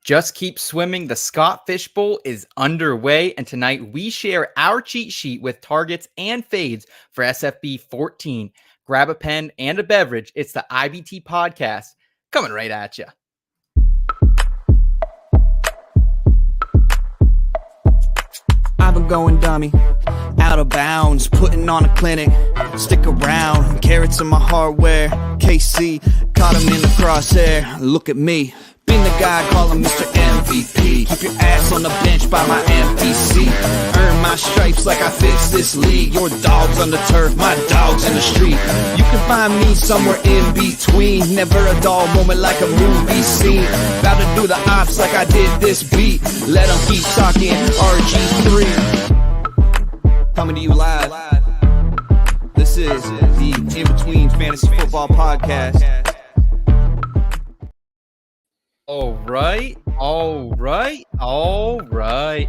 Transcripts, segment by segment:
Just keep swimming. The Scott Fish Bowl is underway, and tonight we share our cheat sheet with targets and fades for SFB 14. Grab a pen and a beverage. It's the IBT podcast coming right at you. I've been going dummy, out of bounds, putting on a clinic. Stick around, carrots in my hardware. KC, caught him in the crosshair. Look at me, been the guy calling Mr. MVP. Keep your ass on the bench by my MPC. Earn my stripes like I fixed this league. Your dog's on the turf, my dog's in the street. You can find me somewhere in between. Never a dull moment like a movie scene. About to do the ops like I did this beat. Let them keep talking RG3. Coming to you live. This is the In Between Fantasy Football Podcast. All right.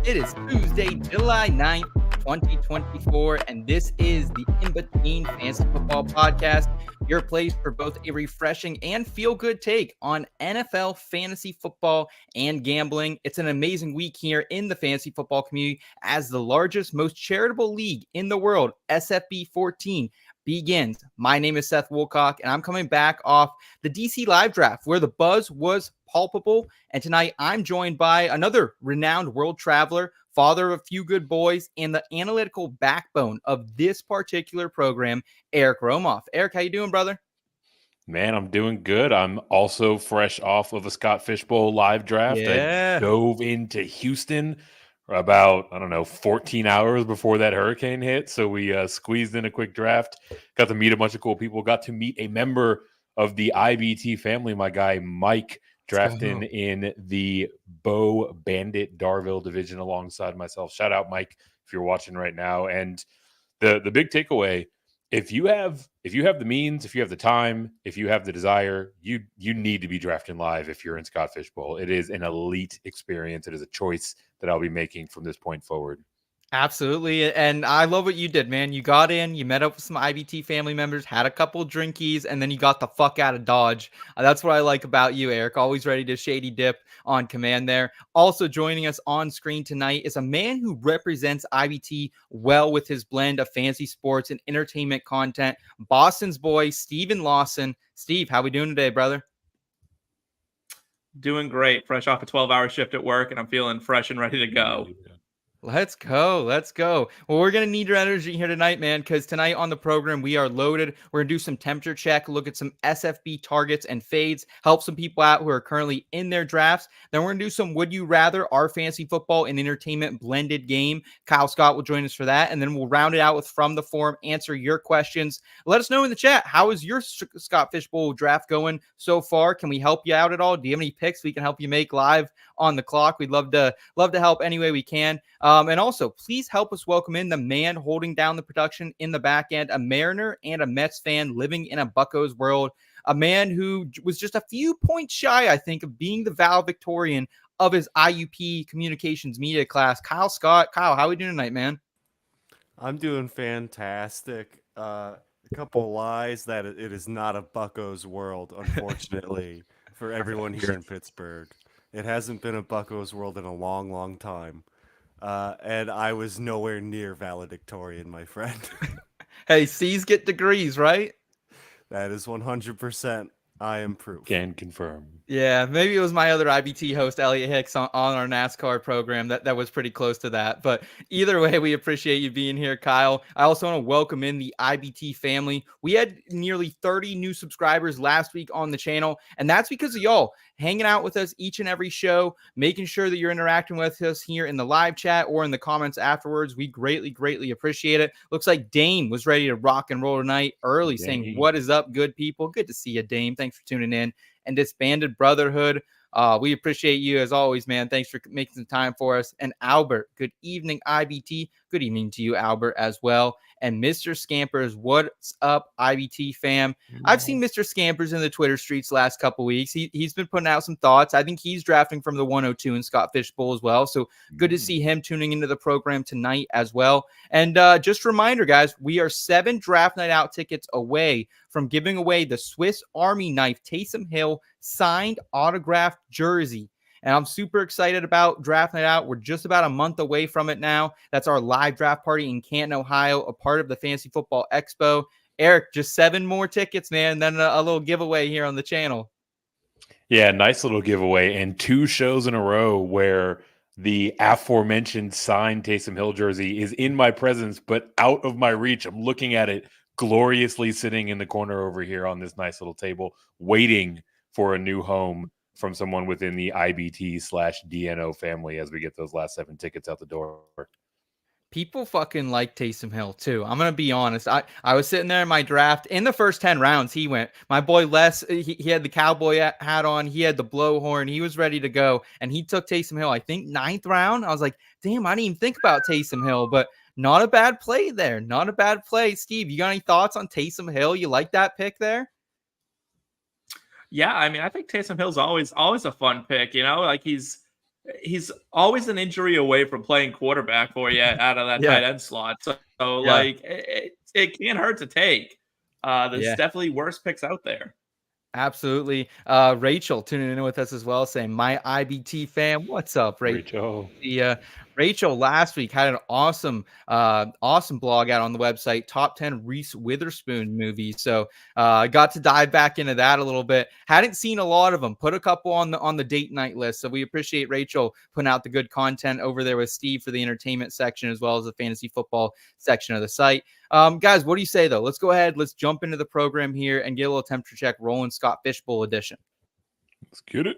It is Tuesday, July 9th, 2024, and this is the In Between Fantasy Football Podcast, your place for both a refreshing and feel-good take on NFL fantasy football and gambling. It's an amazing week here in the fantasy football community as the largest, most charitable league in the world, SFB 14, begins. My name is Seth Woolcock, and I'm coming back off the DC Live Draft where the buzz was palpable. And tonight I'm joined by another renowned world traveler, father of a few good boys, and the analytical backbone of this particular program, Eric Romoff. Eric, how you doing, brother? Man, I'm doing good. I'm also fresh off of a Scott Fish Bowl live draft. Yeah. I dove into Houston about, 14 hours before that hurricane hit. So we squeezed in a quick draft, got to meet a bunch of cool people, got to meet a member of the IBT family, my guy Mike, drafting in the Bow Bandit Darville division alongside myself. Shout out, Mike, if you're watching right now. And the big takeaway, if you have the means, if you have the time, if you have the desire, you need to be drafting live if you're in Scott Fish Bowl. It is an elite experience. It is a choice that I'll be making from this point forward. Absolutely. And I love what you did, man. You got in, you met up with some IBT family members, had a couple drinkies, and then you got the fuck out of Dodge. That's what I like about you, Eric. Always ready to shady dip on command there. Also joining us on screen tonight is a man who represents IBT well with his blend of fantasy sports and entertainment content. Boston's boy, Steven Lawson. Steve, how we doing today, brother? Doing great. Fresh off a 12-hour shift at work, and I'm feeling fresh and ready to go. Let's go. Well, we're going to need your energy here tonight, man, because tonight on the program, we are loaded. We're going to do some temperature check, look at some SFB targets and fades, help some people out who are currently in their drafts. Then we're going to do some Would You Rather, our fantasy football and entertainment blended game. Kyle Scott will join us for that, and then we'll round it out with From the Forum, answer your questions. Let us know in the chat, how is your Scott Fish Bowl draft going so far? Can we help you out at all? Do you have any picks we can help you make live on the clock? We'd love to help any way we can. And also, please help us welcome in the man holding down the production in the back end, a Mariner and a Mets fan living in a Buccos world, a man who was just a few points shy, I think, of being the valedictorian of his IUP communications media class, Kyle Scott. Kyle, how are we doing tonight, man? I'm doing fantastic. A couple lies that it is not a Buccos world, unfortunately, for everyone here in Pittsburgh. It hasn't been a Buccos world in a long, long time. And I was nowhere near valedictorian, my friend. Hey, C's get degrees, right? That is 100%. I am proof. Can confirm. Yeah, maybe it was my other IBT host, Elliott Hicks, on our NASCAR program that was pretty close to that. But either way, we appreciate you being here, Kyle. I also want to welcome in the IBT family. We had nearly 30 new subscribers last week on the channel, and that's because of y'all hanging out with us each and every show, making sure that you're interacting with us here in the live chat or in the comments afterwards. We greatly, greatly appreciate it. Looks like Dame was ready to rock and roll tonight early, saying, "What is up, good people?" Good to see you, Dame. Thanks for tuning in. And Disbanded Brotherhood, we appreciate you as always, man. Thanks for making some time for us. And Albert, good evening, IBT. Good evening to you, Albert, as well. And Mr. Scampers, what's up, IBT fam? I've seen Mr. Scampers in the Twitter streets last couple weeks. He's been putting out some thoughts. I think he's drafting from the 102 in Scott Fish Bowl as well. So good to see him tuning into the program tonight as well. And just a reminder, guys, we are 7 draft night out tickets away from giving away the Swiss Army knife Taysom Hill signed autographed jersey. And I'm super excited about drafting it out. We're just about a month away from it now. That's our live draft party in Canton, Ohio, a part of the Fantasy Football Expo. Eric, just 7 more tickets, man, and then a little giveaway here on the channel. Yeah, nice little giveaway, and 2 shows in a row where the aforementioned signed Taysom Hill jersey is in my presence, but out of my reach. I'm looking at it gloriously sitting in the corner over here on this nice little table, waiting for a new home from someone within the IBT/DNO family as we get those last 7 tickets out the door. People fucking like Taysom Hill too. I'm gonna be honest. I was sitting there in my draft in the first 10 rounds. He went. My boy Les. He had the cowboy hat on. He had the blowhorn. He was ready to go, and he took Taysom Hill. I think 9th round. I was like, damn, I didn't even think about Taysom Hill, but not a bad play there. Not a bad play. Steve, you got any thoughts on Taysom Hill? You like that pick there? Yeah, I mean, I think Taysom Hill's always a fun pick. Like he's always an injury away from playing quarterback for you out of that tight end slot. So like it can't hurt to take. There's definitely worse picks out there. Absolutely. Rachel tuning in with us as well, saying, my IBT fam, what's up, Rachel? Rachel last week had an awesome blog out on the website, top 10 Reese Witherspoon movies. So I got to dive back into that a little bit. Hadn't seen a lot of them. Put a couple on the date night list. So we appreciate Rachel putting out the good content over there with Steve for the entertainment section as well as the fantasy football section of the site. Guys, what do you say though? Let's go ahead. Let's jump into the program here and get a little temperature check rolling Scott Fishbowl edition. Let's get it.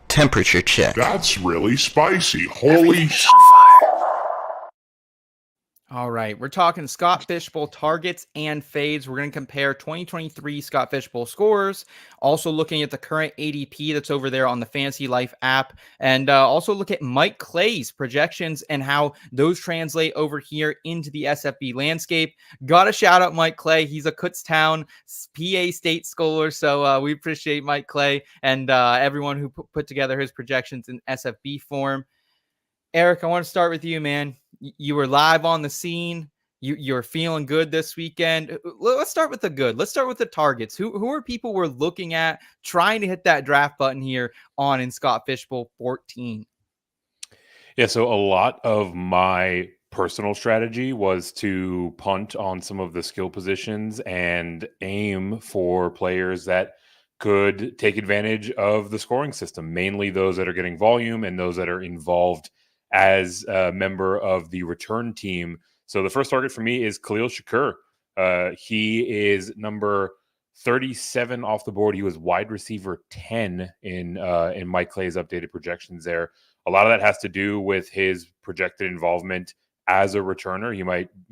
Temperature check. That's really spicy. Holy shit. All right, we're talking Scott Fishbowl targets and fades. We're going to compare 2023 Scott Fishbowl scores, also looking at the current ADP that's over there on the Fantasy Life app, and also look at Mike Clay's projections and how those translate over here into the SFB landscape. Got to shout out Mike Clay. He's a Kutztown PA State scholar, so we appreciate Mike Clay and everyone who put together his projections in SFB form. Eric, I want to start with you, man. You were live on the scene. You're feeling good this weekend. Let's start with the good. Let's start with the targets. Who are people we're looking at trying to hit that draft button here on in Scott Fishbowl 14? Yeah, so a lot of my personal strategy was to punt on some of the skill positions and aim for players that could take advantage of the scoring system, mainly those that are getting volume and those that are involved as a member of the return team. So the first target for me is Khalil Shakir. He is number 37 off the board. He was wide receiver 10 in Mike Clay's updated projections there. A lot of that has to do with his projected involvement as a returner. You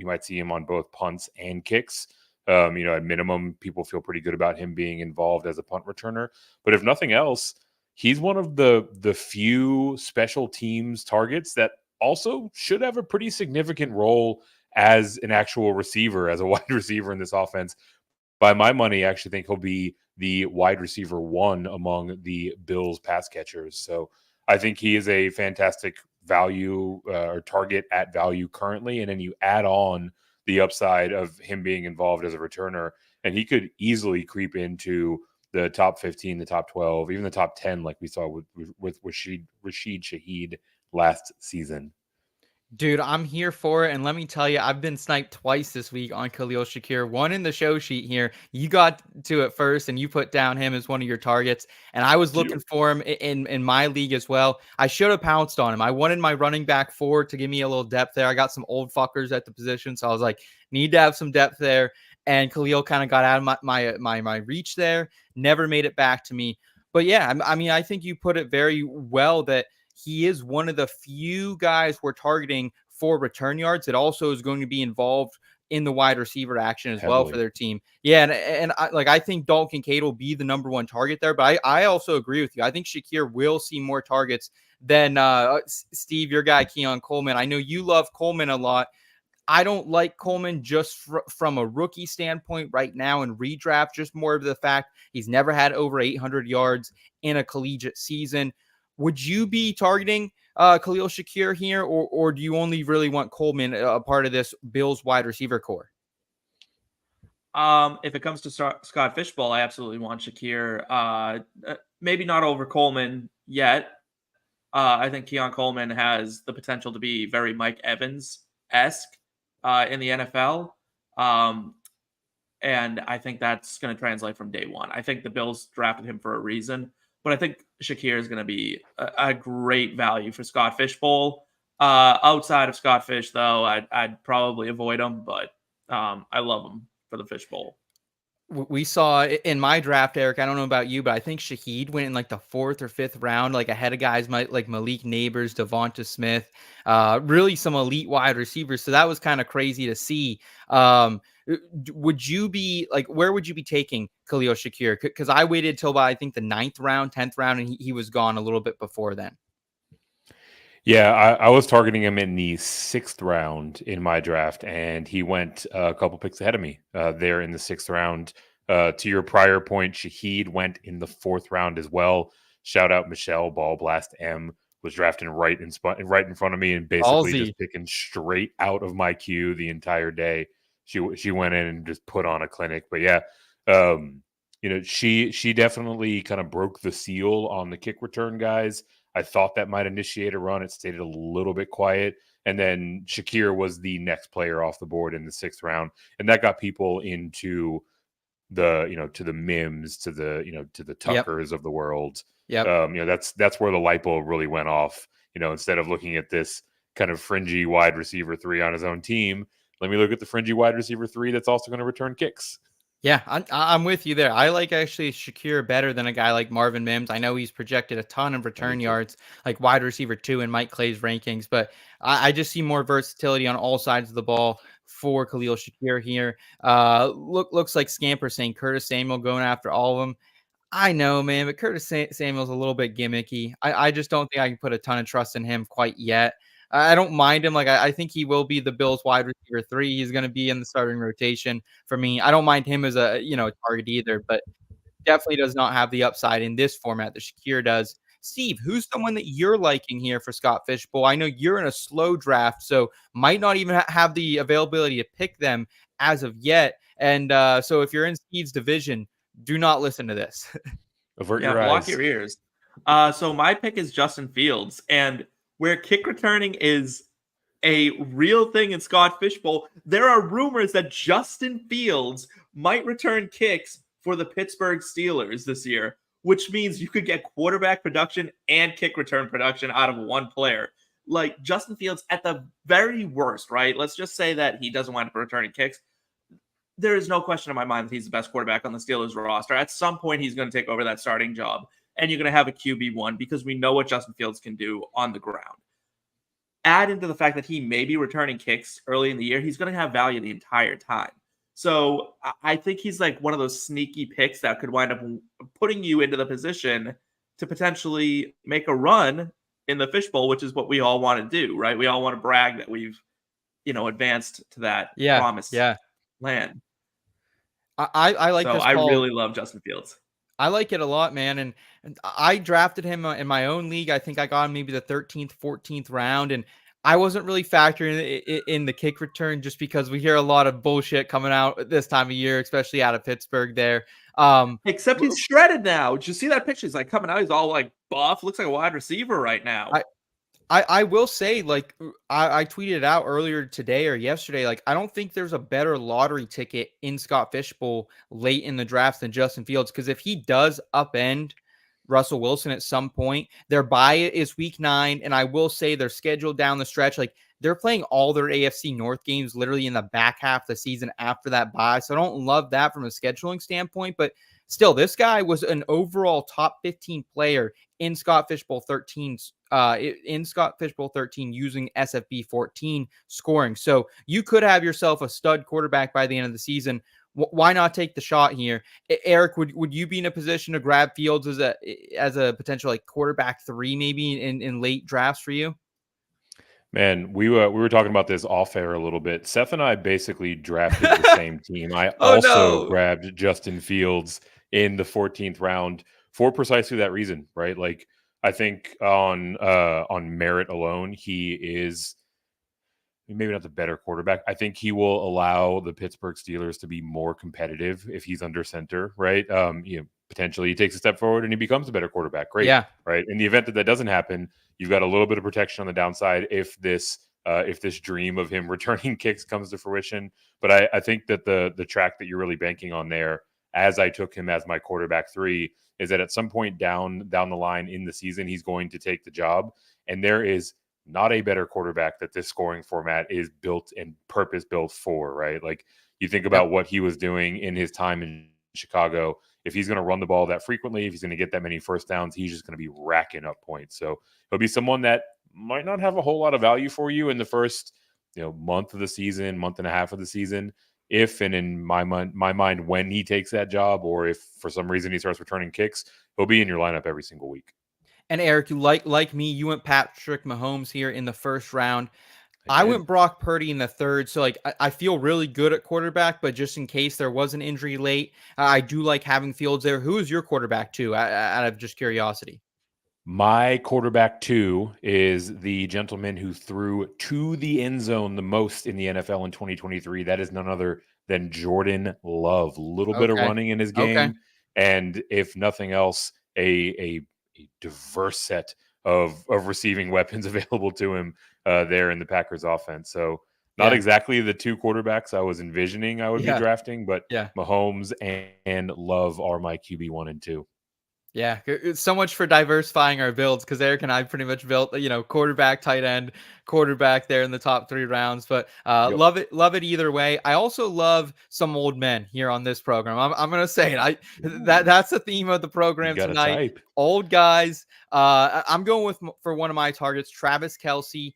might see him on both punts and kicks. At minimum, people feel pretty good about him being involved as a punt returner. But if nothing else, he's one of the few special teams targets that also should have a pretty significant role as an actual receiver, as a wide receiver in this offense. By my money, I actually think he'll be the wide receiver 1 among the Bills pass catchers. So I think he is a fantastic value or target at value currently. And then you add on the upside of him being involved as a returner, and he could easily creep into the top 15, the top 12, even the top 10, like we saw with Rashid Shaheed last season. Dude, I'm here for it. And let me tell you, I've been sniped twice this week on Khalil Shakir. One in the show sheet here. You got to it first and you put down him as one of your targets. And I was looking for him in my league as well. I should have pounced on him. I wanted my running back 4 to give me a little depth there. I got some old fuckers at the position. So I was like, need to have some depth there. And Khalil kind of got out of my reach there. Never made it back to me. But yeah, I mean, I think you put it very well that he is one of the few guys we're targeting for return yards that also is going to be involved in the wide receiver action as well for their team. Yeah, and I think Dalton Kincaid will be the number 1 target there, but I also agree with you. I think Shakir will see more targets than Steve, your guy, Keon Coleman. I know you love Coleman a lot. I don't like Coleman just from a rookie standpoint right now in redraft, just more of the fact he's never had over 800 yards in a collegiate season. Would you be targeting Khalil Shakir here, or do you only really want Coleman a part of this Bills wide receiver core? If it comes to Scott Fishbowl, I absolutely want Shakir. Maybe not over Coleman yet. I think Keon Coleman has the potential to be very Mike Evans-esque in the NFL. And I think that's going to translate from day one. I think the Bills drafted him for a reason, but I think Shakir is going to be a great value for Scott Fishbowl. Outside of Scott Fish, though, I'd probably avoid him, but I love him for the Fishbowl. We saw in my draft, Eric, I don't know about you, but I think Shaheed went in like the 4th or 5th round, like ahead of guys like Malik Neighbors, Devonta Smith, really some elite wide receivers. So that was kind of crazy to see. Would you be like, where would you be taking Khalil Shakir? Because I waited till about, I think, the 9th round, 10th round, and he was gone a little bit before then. Yeah, I was targeting him in the 6th round in my draft, and he went a couple picks ahead of me there in the 6th round. To your prior point, Shaheed went in the 4th round as well. Shout out Michelle Ball Blast M was drafting right in front of me and basically just picking straight out of my queue the entire day. She went in and just put on a clinic. But yeah, she definitely kind of broke the seal on the kick return guys. I thought that might initiate a run. It stayed a little bit quiet. And then Shakir was the next player off the board in the 6th round. And that got people into the, to the Mims, to the Tuckers of the world. That's where the light bulb really went off. Instead of looking at this kind of fringy wide receiver 3 on his own team, let me look at the fringy wide receiver 3 that's also going to return kicks. Yeah, I'm with you there. I like actually Shakir better than a guy like Marvin Mims. I know he's projected a ton of return yards, like wide receiver 2 in Mike Clay's rankings, but I just see more versatility on all sides of the ball for Khalil Shakir here. Looks like Scamper saying Curtis Samuel going after all of them. I know, man, but Curtis Samuel's a little bit gimmicky. I just don't think I can put a ton of trust in him quite yet. I don't mind him. Like, I think he will be the Bills wide receiver 3. He's going to be in the starting rotation for me. I don't mind him as a target either, but definitely does not have the upside in this format that Shakir does. Steve, who's someone that you're liking here for Scott Fishbowl? I know you're in a slow draft, so might not even have the availability to pick them as of yet. And so if you're in Steve's division, do not listen to this. Avert your eyes. Block your ears. So my pick is Justin Fields, and where kick returning is a real thing in Scott Fishbowl, there are rumors that Justin Fields might return kicks for the Pittsburgh Steelers this year, which means you could get quarterback production and kick return production out of one player. Like Justin Fields, at the very worst, right? Let's just say that he doesn't wind up returning kicks. There is no question in my mind that he's the best quarterback on the Steelers roster. At some point, he's going to take over that starting job. And you're going to have a QB1 because we know what Justin Fields can do on the ground. Add into the fact that he may be returning kicks early in the year, he's going to have value the entire time. So I think he's like one of those sneaky picks that could wind up putting you into the position to potentially make a run in the Fishbowl, which is what we all want to do, right? We all want to brag that we've, advanced to that promised land. I like this call. I really love Justin Fields. I like it a lot, man. And I drafted him in my own league. I think I got him maybe the 13th, 14th round. And I wasn't really factoring in the kick return just because we hear a lot of bullshit coming out this time of year, especially out of Pittsburgh there. Except he's shredded now. Did you see that picture? He's like coming out. He's all like buff. Looks like a wide receiver right now. I will say, like, I tweeted out earlier today or yesterday, like, I don't think there's a better lottery ticket in Scott Fishbowl late in the draft than Justin Fields. Because if he does upend Russell Wilson at some point, their bye is week 9. And I will say their schedule down the stretch, like, they're playing all their AFC North games literally in the back half of the season after that bye. So I don't love that from a scheduling standpoint. But still, this guy was an overall top 15 player in Scott Fishbowl 13's in Scott Fishbowl 13 using SFB 14 scoring. So you could have yourself a stud quarterback by the end of the season. Why not take the shot here? Eric, would you be in a position to grab Fields as a potential like quarterback 3 maybe in late drafts for you? Man, we were talking about this off air a little bit. Seth and I basically drafted the same team. I grabbed Justin Fields in the 14th round for precisely that reason, right? Like, I think on merit alone, he is maybe not the better quarterback. I think he will allow the Pittsburgh Steelers to be more competitive if he's under center, right? Potentially he takes a step forward and he becomes a better quarterback. Great, Yeah. right? In the event that doesn't happen, you've got a little bit of protection on the downside if this dream of him returning kicks comes to fruition. But I think that the track that you're really banking on there, as I took him as my quarterback 3, is that at some point down the line in the season, he's going to take the job, and there is not a better quarterback that this scoring format is built and purpose built for, right? Like you think about what he was doing in his time in Chicago. If he's going to run the ball that frequently, if he's going to get that many first downs, he's just going to be racking up points. So he'll be someone that might not have a whole lot of value for you in the first, month of the season, month and a half of the season. If, and in my mind, when he takes that job, or if for some reason he starts returning kicks, he'll be in your lineup every single week. And Eric, you like me, you went Patrick Mahomes here in the first round. I went Brock Purdy in the third. So I feel really good at quarterback, but just in case there was an injury late, I do like having Fields there. Who is your quarterback 2 out of just curiosity? My quarterback 2 is the gentleman who threw to the end zone the most in the NFL in 2023. That is none other than Jordan Love. A little bit of running in his game. And if nothing else, a diverse set of receiving weapons available to him there in the Packers offense. So not exactly the 2 quarterbacks I was envisioning I would be drafting, but Mahomes and Love are my QB 1 and 2. Yeah, it's so much for diversifying our builds, because Eric and I pretty much built, quarterback, tight end, quarterback there in the top 3 rounds. But love it either way. I also love some old men here on this program. I'm gonna say it. That's the theme of the program tonight. Old guys. I'm going for one of my targets, Travis Kelce.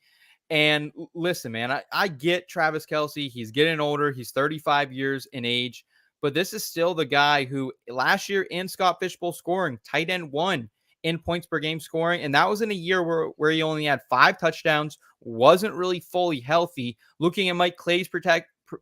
And listen, man, I get Travis Kelce. He's getting older. He's 35 years in age. But this is still the guy who last year in Scott Fishbowl scoring, tight end 1 in points per game scoring. And that was in a year where he only had 5 touchdowns, wasn't really fully healthy. Looking at Mike Clay's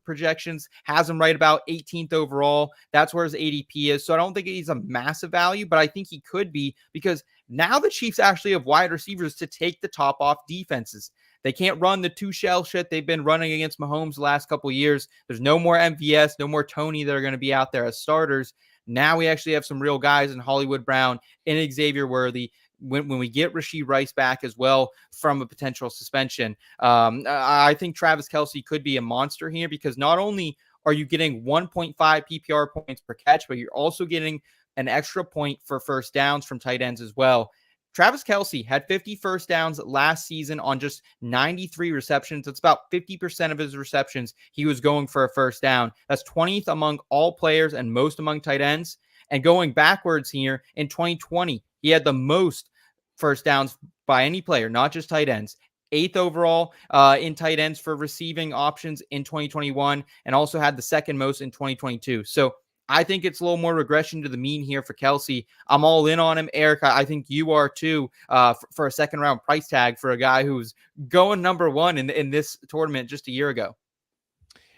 projections, has him right about 18th overall. That's where his ADP is. So I don't think he's a massive value, but I think he could be, because now the Chiefs actually have wide receivers to take the top off defenses. They can't run the 2 shell shit they've been running against Mahomes the last couple of years. There's no more MVS, no more Tony that are going to be out there as starters. Now we actually have some real guys in Hollywood Brown and Xavier Worthy. When we get Rashee Rice back as well from a potential suspension, I think Travis Kelce could be a monster here, because not only are you getting 1.5 PPR points per catch, but you're also getting an extra point for first downs from tight ends as well. Travis Kelce had 50 first downs last season on just 93 receptions. That's about 50% of his receptions he was going for a first down. That's 20th among all players and most among tight ends. And going backwards here, in 2020, he had the most first downs by any player, not just tight ends. 8th overall in tight ends for receiving options in 2021, and also had the second most in 2022. So I think it's a little more regression to the mean here for Kelce. I'm all in on him. Eric, I think you are too, for a second round price tag for a guy who's going number 1 in this tournament just a year ago.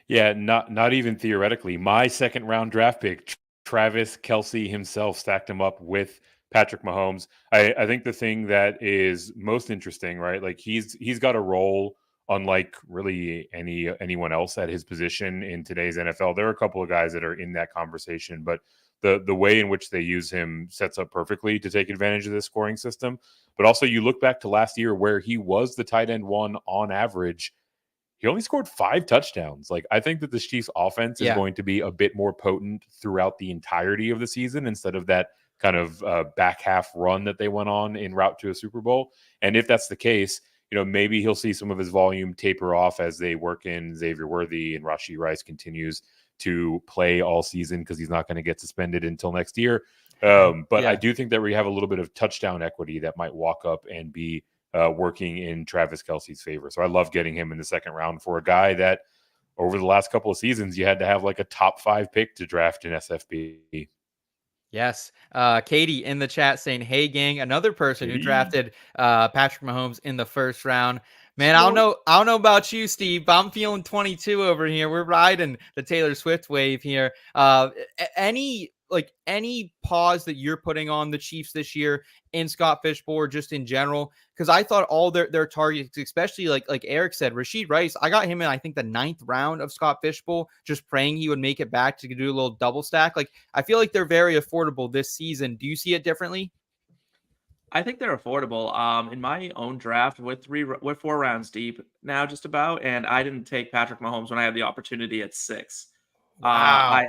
Yeah, not even theoretically. My second round draft pick, Travis Kelce himself, stacked him up with Patrick Mahomes. I think the thing that is most interesting, right? Like he's got a role unlike really anyone else at his position in today's NFL. There are a couple of guys that are in that conversation, but the way in which they use him sets up perfectly to take advantage of this scoring system. But also you look back to last year where he was the tight end 1 on average. He only scored 5 touchdowns. Like, I think that the Chiefs offense is going to be a bit more potent throughout the entirety of the season instead of that kind of back half run that they went on in route to a Super Bowl. And if that's the case, maybe he'll see some of his volume taper off as they work in Xavier Worthy and Rashee Rice continues to play all season, because he's not going to get suspended until next year. But I do think that we have a little bit of touchdown equity that might walk up and be working in Travis Kelce's favor. So I love getting him in the second round for a guy that over the last couple of seasons, you had to have like a top 5 pick to draft in SFB. Yes. Katie in the chat saying, hey, gang, another person who drafted Patrick Mahomes in the first round. Man, I don't know about you, Steve, but I'm feeling 22 over here. We're riding the Taylor Swift wave here. Any like any pause that you're putting on the Chiefs this year in Scott Fishbowl or just in general? Because I thought all their targets, especially like Eric said, Rashid Rice, I got him in I think the 9th round of Scott Fishbowl, just praying he would make it back to do a little double stack. Like I feel like they're very affordable this season. Do you see it differently? I think they're affordable. In my own draft, we're 4 rounds deep now, just about, and I didn't take Patrick Mahomes when I had the opportunity at 6. Wow. I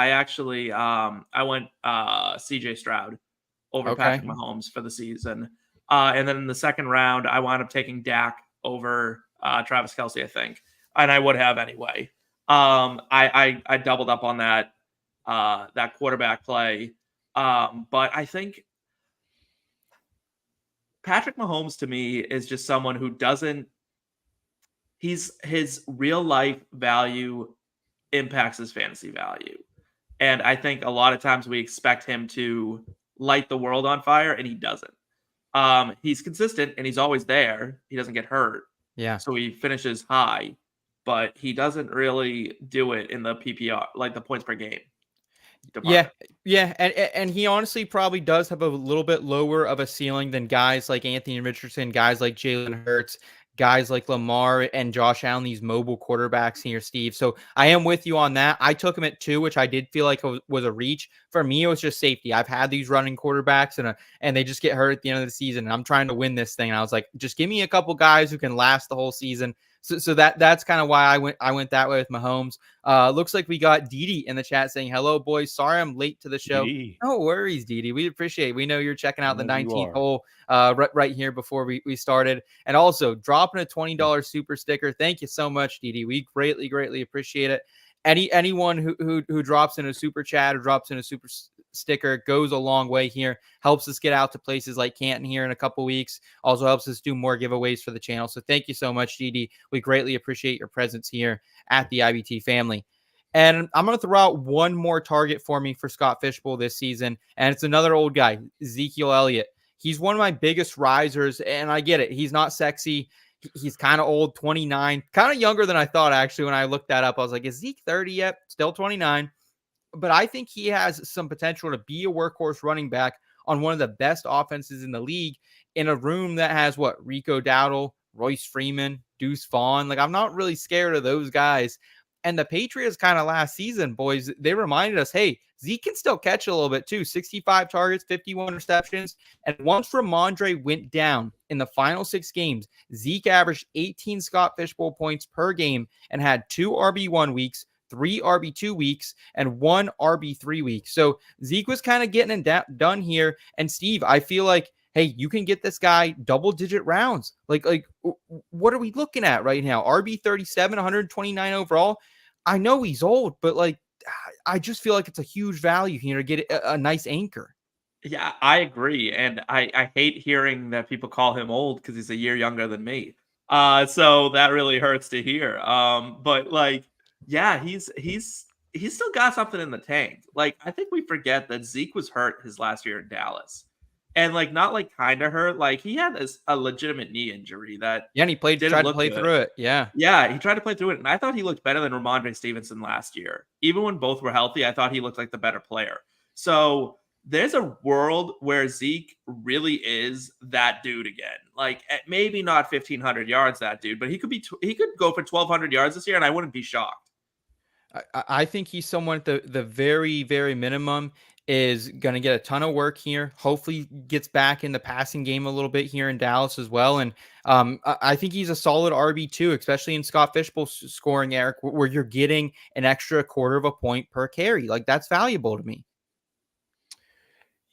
actually I went CJ Stroud over Okay. Patrick Mahomes for the season. And then in the 2nd round, I wound up taking Dak over Travis Kelce, I think. And I would have anyway. I doubled up on that quarterback play. But I think Patrick Mahomes to me is just someone who his real life value impacts his fantasy value. And I think a lot of times we expect him to light the world on fire, and he doesn't. He's consistent and he's always there. He doesn't get hurt. Yeah. So he finishes high, but he doesn't really do it in the PPR, like the points per game department. Yeah, and he honestly probably does have a little bit lower of a ceiling than guys like Anthony Richardson, guys like Jalen Hurts, guys like Lamar and Josh Allen, these mobile quarterbacks here, Steve. So I am with you on that. I took him at 2, which I did feel like was a reach. For me, it was just safety. I've had these running quarterbacks and they just get hurt at the end of the season. And I'm trying to win this thing. And I was like, just give me a couple guys who can last the whole season. So that's kind of why I went that way with Mahomes. Looks like we got Didi in the chat saying, hello, boys. Sorry I'm late to the show. Didi. No worries, Didi. We appreciate it. We know you're checking out the Whenever you 19th are. hole right here before we started. And also dropping a $20 super sticker. Thank you so much, Didi. We greatly appreciate it. Anyone who drops in a super chat or drops in a super sticker goes a long way here, helps us get out to places like Canton here in a couple weeks, also helps us do more giveaways for the channel. So thank you so much, GD. We greatly appreciate your presence here at the IBT family. And I'm going to throw out one more target for me for Scott Fishbowl this season, and it's another old guy, Ezekiel Elliott. He's one of my biggest risers, and I get it. He's not sexy. He's kind of old, 29, kind of younger than I thought, actually. When I looked that up, I was like, is Zeke 30 yet? Still 29. But I think he has some potential to be a workhorse running back on one of the best offenses in the league in a room that has Rico Dowdle, Royce Freeman, Deuce Vaughn. Like, I'm not really scared of those guys. And the Patriots kind of last season, boys, they reminded us, hey, Zeke can still catch a little bit too. 65 targets, 51 receptions. And once Ramondre went down in the final 6 games, Zeke averaged 18 Scott Fishbowl points per game and had 2 RB1 weeks, 3 RB2 weeks, and 1 RB3 week. So Zeke was kind of getting done here. And Steve, I feel like, hey, you can get this guy double-digit rounds. Like, what are we looking at right now? RB37, 129 overall. I know he's old, but I just feel like it's a huge value here to get a nice anchor. Yeah, I agree. And I hate hearing that people call him old because he's a year younger than me. So that really hurts to hear. But yeah, he's still got something in the tank. Like, I think we forget that Zeke was hurt his last year in Dallas. And not kind of hurt. Like, he had a legitimate knee injury that and he tried to play through it. Yeah. Yeah, he tried to play through it. And I thought he looked better than Ramondre Stevenson last year. Even when both were healthy, I thought he looked like the better player. So there's a world where Zeke really is that dude again. Like, maybe not 1,500 yards, that dude, but he could go for 1,200 yards this year, and I wouldn't be shocked. I think he's someone at the very, very minimum is going to get a ton of work here. Hopefully gets back in the passing game a little bit here in Dallas as well. And I think he's a solid RB2, especially in Scott Fishbowl scoring, Eric, where you're getting an extra 1/4 of a point per carry. Like, that's valuable to me.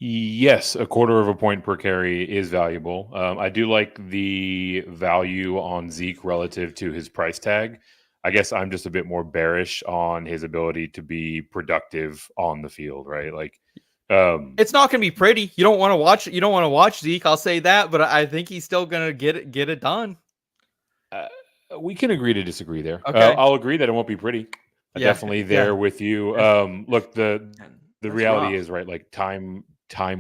Yes, a 1/4 of a point per carry is valuable. I do like the value on Zeke relative to his price tag. I guess I'm just a bit more bearish on his ability to be productive on the field, right? It's not going to be pretty. You don't want to watch. You don't want to watch Zeke. I'll say that, but I think he's still going to get it done. We can agree to disagree there. Okay. I'll agree that it won't be pretty. Definitely there with you. Look, the reality is, right, like time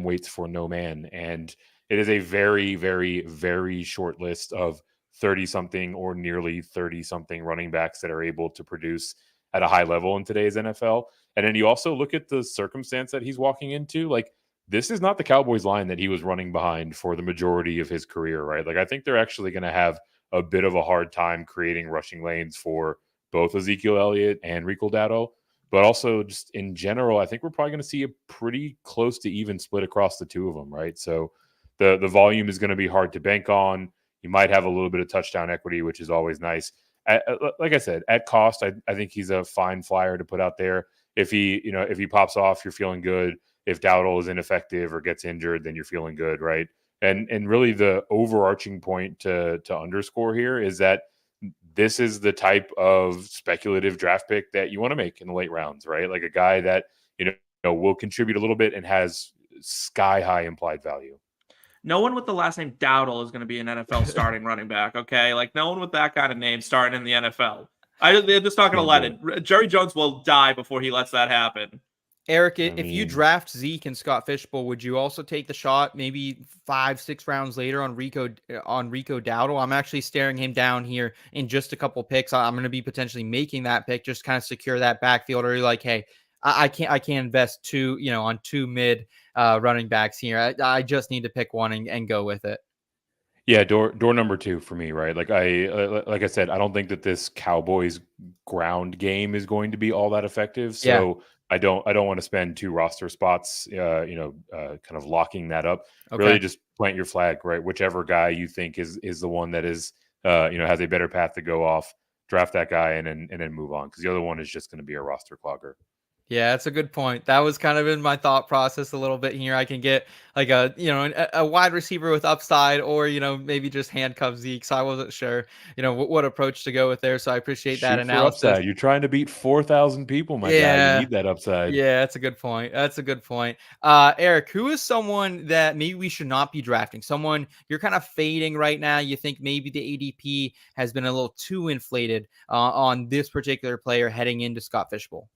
waits for no man, and it is a very, very, very short list of 30-something or nearly 30-something running backs that are able to produce at a high level in today's NFL. And then you also look at the circumstance that he's walking into. Like, this is not the Cowboys line that he was running behind for the majority of his career, right? Like, I think they're actually going to have a bit of a hard time creating rushing lanes for both Ezekiel Elliott and Rico Dowdle. But also, just in general, I think we're probably going to see a pretty close to even split across the two of them, right? So the volume is going to be hard to bank on. You might have a little bit of touchdown equity, which is always nice. Like I said, at cost, I think he's a fine flyer to put out there. If he pops off, you're feeling good. If Dowdle is ineffective or gets injured, then you're feeling good, right? And really the overarching point to underscore here is that this is the type of speculative draft pick that you want to make in the late rounds, right? Like a guy that will contribute a little bit and has sky high implied value. No one with the last name Dowdle is going to be an NFL starting running back, okay? Like, no one with that kind of name starting in the NFL. They're just not going to let it. Jerry Jones will die before he lets that happen. Eric, if you draft Zeke and Scott Fishbowl, would you also take the shot maybe 5-6 rounds later on Rico Dowdle? I'm actually staring him down here in just a couple picks. I'm going to be potentially making that pick, just kind of secure that backfield. Or you're like, hey, I can't invest on two mid running backs here. I just need to pick one and go with it. Yeah, door number 2 for me, right? Like I said, I don't think that this Cowboys ground game is going to be all that effective. So I don't want to spend 2 roster spots, kind of locking that up. Okay. Really, just plant your flag, right? Whichever guy you think is the one that is, has a better path to go off. Draft that guy and then move on, because the other one is just going to be a roster clogger. Yeah, that's a good point. That was kind of in my thought process a little bit here. I can get like a wide receiver with upside, or maybe just handcuff Zeke. So I wasn't sure what approach to go with there. So I appreciate that analysis. Upside. You're trying to beat 4,000 people, my guy. You need that upside. Yeah, that's a good point. Eric, who is someone that maybe we should not be drafting? Someone you're kind of fading right now. You think maybe the ADP has been a little too inflated on this particular player heading into Scott Fishbowl.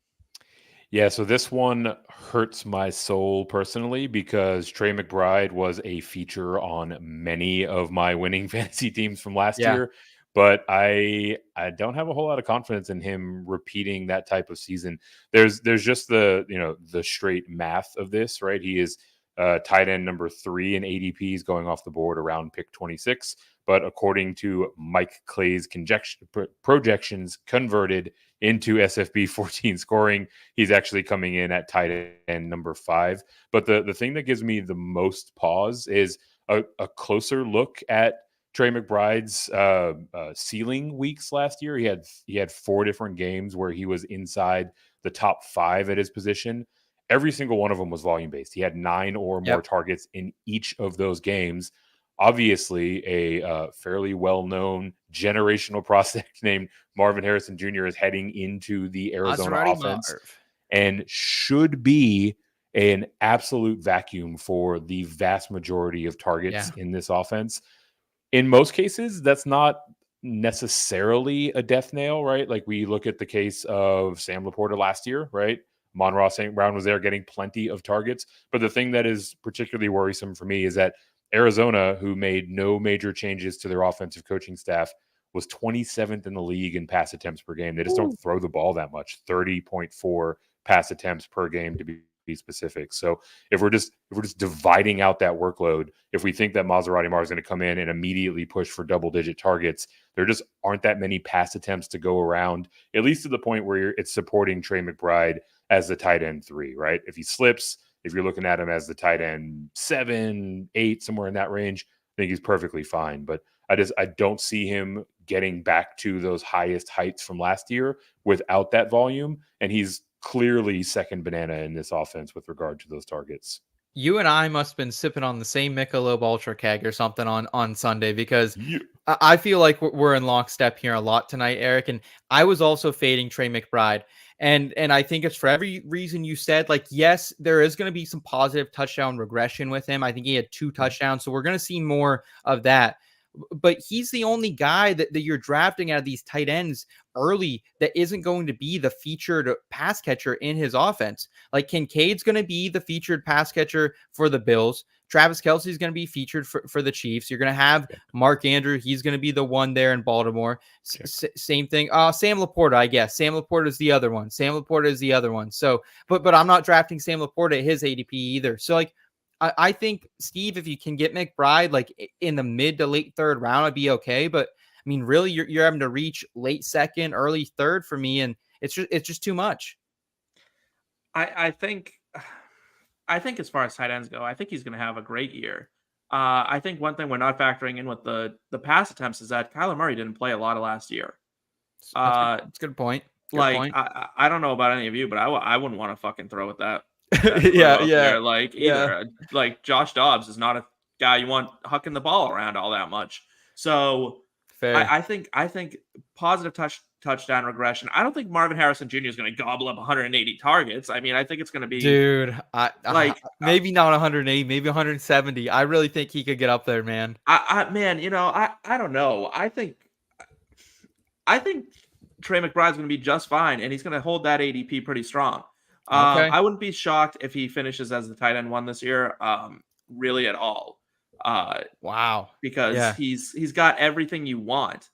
Yeah, so this one hurts my soul personally, because Trey McBride was a feature on many of my winning fantasy teams from last year, but I don't have a whole lot of confidence in him repeating that type of season. There's just the straight math of this, right? He is tight end number 3 in ADPs going off the board around pick 26. But according to Mike Clay's projections converted into SFB 14 scoring, he's actually coming in at tight end number 5. But the thing that gives me the most pause is a closer look at Trey McBride's ceiling weeks last year. He had 4 different games where he was inside the top 5 at his position. Every single one of them was volume based. He had 9 or more targets in each of those games. Obviously, a fairly well-known generational prospect named Marvin Harrison Jr. is heading into the Arizona offense and should be an absolute vacuum for the vast majority of targets in this offense. In most cases, that's not necessarily a death nail, right? Like, we look at the case of Sam Laporta last year, right? Amon-Ra St. Brown was there getting plenty of targets. But the thing that is particularly worrisome for me is that Arizona, who made no major changes to their offensive coaching staff, was 27th in the league in pass attempts per game. They just don't throw the ball that much, 30.4 pass attempts per game to be specific. So if we're just dividing out that workload, if we think that Maserati Mar is going to come in and immediately push for double-digit targets, there just aren't that many pass attempts to go around, at least to the point where it's supporting Trey McBride as the tight end 3, right? If he slips, if you're looking at him as the tight end 7, 8, somewhere in that range, I think he's perfectly fine. But I don't see him getting back to those highest heights from last year without that volume. And he's clearly second banana in this offense with regard to those targets. You and I must have been sipping on the same Michelob Ultra keg or something on Sunday, because I feel like we're in lockstep here a lot tonight, Eric. And I was also fading Trey McBride. And I think it's for every reason you said. Like, yes, there is going to be some positive touchdown regression with him. I think he had 2 touchdowns, so we're going to see more of that. But he's the only guy that you're drafting out of these tight ends early that isn't going to be the featured pass catcher in his offense. Like, Kincaid's going to be the featured pass catcher for the Bills. Travis Kelce is going to be featured for the Chiefs. You're going to have Mark Andrew. He's going to be the one there in Baltimore. Same thing. Sam Laporta, I guess. Sam Laporta is the other one. So, but I'm not drafting Sam Laporta at his ADP either. So, like, I think, Steve, if you can get McBride like in the mid to late third round, I'd be okay. But I mean, really, you're having to reach late second, early third for me, and it's just too much. I think as far as tight ends go, I think he's going to have a great year. I think one thing we're not factoring in with the pass attempts is that Kyler Murray didn't play a lot of last year. That's a good point. I don't know about any of you, but I wouldn't want to fucking throw at that. Yeah. Like Josh Dobbs is not a guy you want hucking the ball around all that much. So fair. I think positive touchdown regression. I don't think Marvin Harrison Jr. is going to gobble up 180 targets. I mean, I think it's going to be, dude, maybe not 180, maybe 170. I really think he could get up there, man. I don't know. I think Trey McBride's going to be just fine, and he's going to hold that ADP pretty strong. Okay. I wouldn't be shocked if he finishes as the tight end 1 this year, really at all. Wow. Because he's got everything you want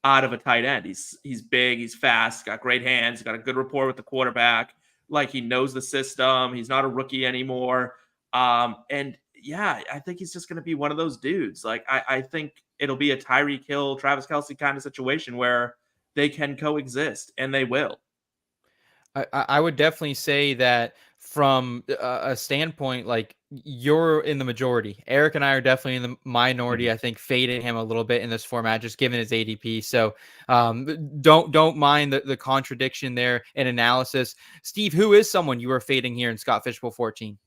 out of a tight end. He's big, he's fast, got great hands, he's got a good rapport with the quarterback. Like, he knows the system. He's not a rookie anymore. And yeah, I think he's just going to be one of those dudes. Like, I think it'll be a Tyreek Hill, Travis Kelce kind of situation where they can coexist, and they will. I would definitely say that from a standpoint, like, you're in the majority. Eric and I are definitely in the minority. I think fading him a little bit in this format, just given his ADP. So don't mind the contradiction there in analysis. Steve, who is someone you are fading here in Scott Fishbowl 14?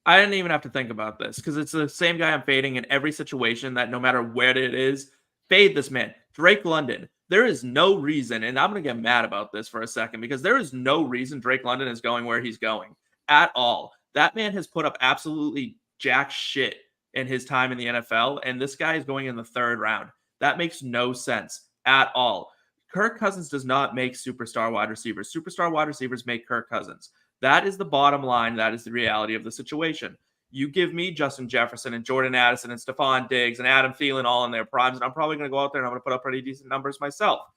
I didn't even have to think about this because it's the same guy I'm fading in every situation that no matter where it is, fade this man. Drake London. There is no reason, and I'm going to get mad about this for a second, because there is no reason Drake London is going where he's going at all. That man has put up absolutely jack shit in his time in the NFL, and this guy is going in the 3rd round. That makes no sense at all. Kirk Cousins does not make superstar wide receivers. Superstar wide receivers make Kirk Cousins. That is the bottom line. That is the reality of the situation. You give me Justin Jefferson and Jordan Addison and Stephon Diggs and Adam Thielen all in their primes, and I'm probably going to go out there and I'm going to put up pretty decent numbers myself.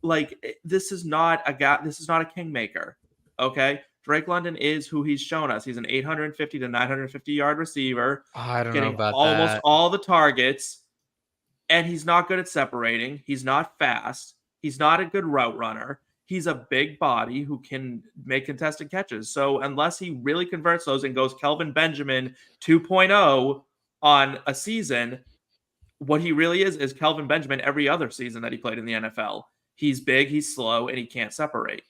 Like, this is not a kingmaker, okay? Drake London is who he's shown us. He's an 850 to 950 yard receiver. I don't know about almost that. all the targets, and he's not good at separating. He's not fast. He's not a good route runner. He's a big body who can make contested catches. So unless he really converts those and goes Kelvin Benjamin 2.0 on a season, what he really is Kelvin Benjamin every other season that he played in the NFL. He's big, he's slow, and he can't separate.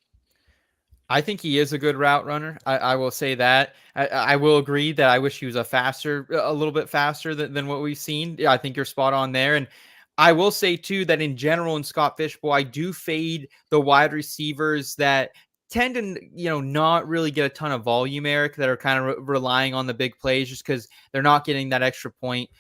I think he is a good route runner. I will say that. I will agree that I wish he was a little bit faster than what we've seen. Yeah, I think you're spot on there. And I will say, too, that in general in Scott Fishbowl, I do fade the wide receivers that tend to, not really get a ton of volume, Eric, that are kind of relying on the big plays just because they're not getting that extra point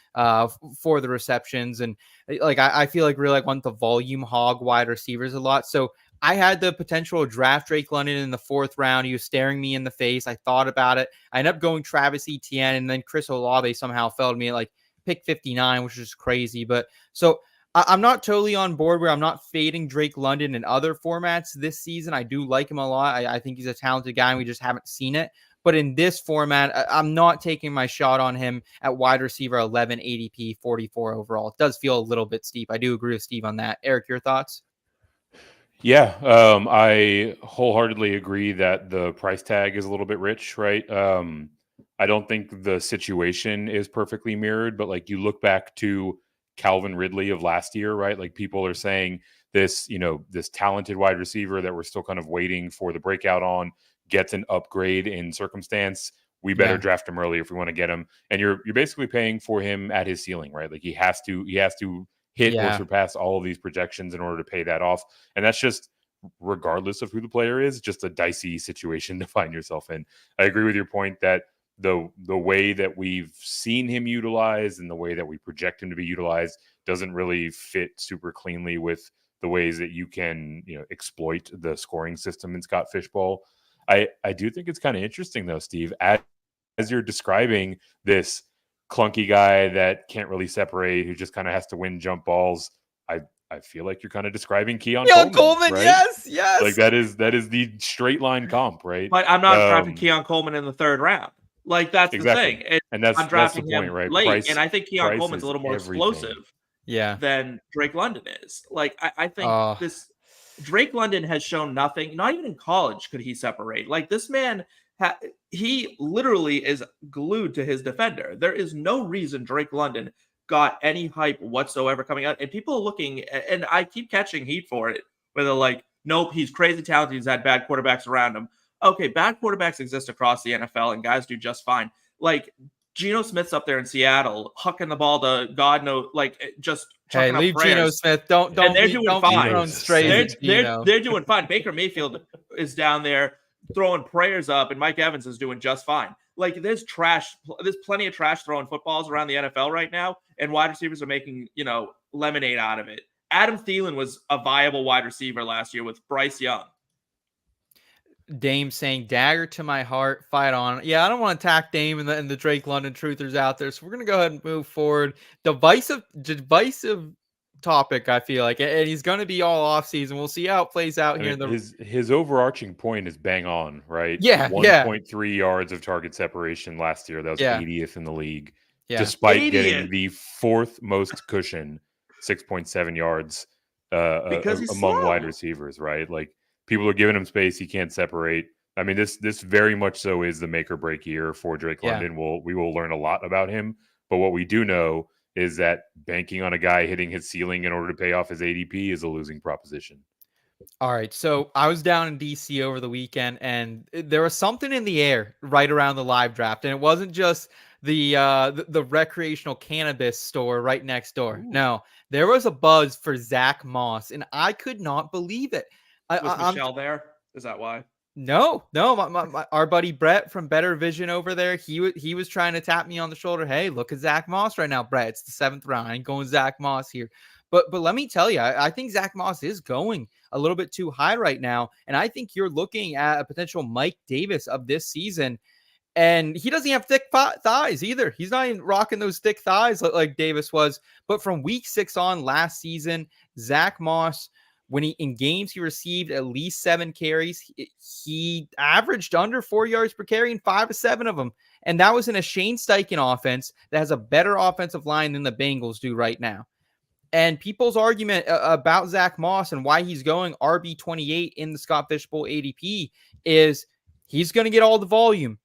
for the receptions. And like, I feel like really want the volume hog wide receivers a lot. So I had the potential to draft Drake London in the 4th round. He was staring me in the face. I thought about it. I ended up going Travis Etienne, and then Chris Olave somehow fell to me at like pick 59, which is crazy. But so I'm not totally on board where I'm not fading Drake London in other formats this season. I do like him a lot. I think he's a talented guy, and we just haven't seen it. But in this format, I'm not taking my shot on him at wide receiver 11 ADP 44 overall. It does feel a little bit steep. I do agree with Steve on that. Eric, your thoughts? Yeah, I wholeheartedly agree that the price tag is a little bit rich, right? I don't think the situation is perfectly mirrored, but like you look back to Calvin Ridley of last year, right? Like people are saying this, this talented wide receiver that we're still kind of waiting for the breakout on gets an upgrade in circumstance. We better draft him early if we want to get him. And you're basically paying for him at his ceiling, right? Like he has to hit or surpass all of these projections in order to pay that off. And that's just, regardless of who the player is, just a dicey situation to find yourself in. I agree with your point that the way that we've seen him utilized and the way that we project him to be utilized doesn't really fit super cleanly with the ways that you can, exploit the scoring system in Scott Fishbowl. I do think it's kind of interesting though, Steve, as you're describing this clunky guy that can't really separate, who just kind of has to win jump balls. I feel like you're kind of describing Keon Coleman, right? Yes. Like that is the straight line comp, right? But I'm not drafting Keon Coleman in the 3rd round. Like that's exactly. the thing. And that's I'm drafting the point, him right? late, and I think Keon Coleman's a little more everything. explosive than Drake London is. Like I think this Drake London has shown nothing. Not even in college could he separate. Like this man, he literally is glued to his defender. There is no reason Drake London got any hype whatsoever coming out, and people are looking, and I keep catching heat for it, where they're like, nope, he's crazy talented, he's had bad quarterbacks around him. Okay, bad quarterbacks exist across the NFL, and guys do just fine. Like, Geno Smith's up there in Seattle, hucking the ball to God knows, like, just chucking up leave prayers. Geno Smith. Don't and they're doing fine. They're doing fine. Baker Mayfield is down there throwing prayers up, and Mike Evans is doing just fine. Like, there's plenty of trash throwing footballs around the NFL right now, and wide receivers are making, lemonade out of it. Adam Thielen was a viable wide receiver last year with Bryce Young. Dame saying, dagger to my heart, fight on. Yeah, I don't want to attack Dame and the Drake London truthers out there, so we're going to go ahead and move forward. Divisive topic, I feel like, and he's going to be all off season. We'll see how it plays out here. His overarching point is bang on, right? Yeah, 1.3 yards of target separation last year. That was 80th in the league, despite getting the 4th most cushion, 6.7 yards among wide receivers, right? Like, people are giving him space. He can't separate. I mean, this very much so is the make or break year for Drake London. We will learn a lot about him. But what we do know is that banking on a guy hitting his ceiling in order to pay off his ADP is a losing proposition. All right. So I was down in DC over the weekend, and there was something in the air right around the live draft. And it wasn't just the recreational cannabis store right next door. Ooh. No, there was a buzz for Zack Moss, and I could not believe it. Was Michelle there? Is that why? No. Our buddy Brett from Better Vision over there, he was trying to tap me on the shoulder. Hey, look at Zack Moss right now, Brett. It's the 7th round. I ain't going Zack Moss here. But let me tell you, I think Zack Moss is going a little bit too high right now. And I think you're looking at a potential Mike Davis of this season. And he doesn't have thick thighs either. He's not even rocking those thick thighs like Davis was. But from week 6 on last season, Zack Moss, when in games he received at least 7 carries, he averaged under 4 yards per carry in 5 of 7 of them. And that was in a Shane Steichen offense that has a better offensive line than the Bengals do right now. And people's argument about Zack Moss and why he's going RB28 in the Scott Fish Bowl ADP is he's going to get all the volume.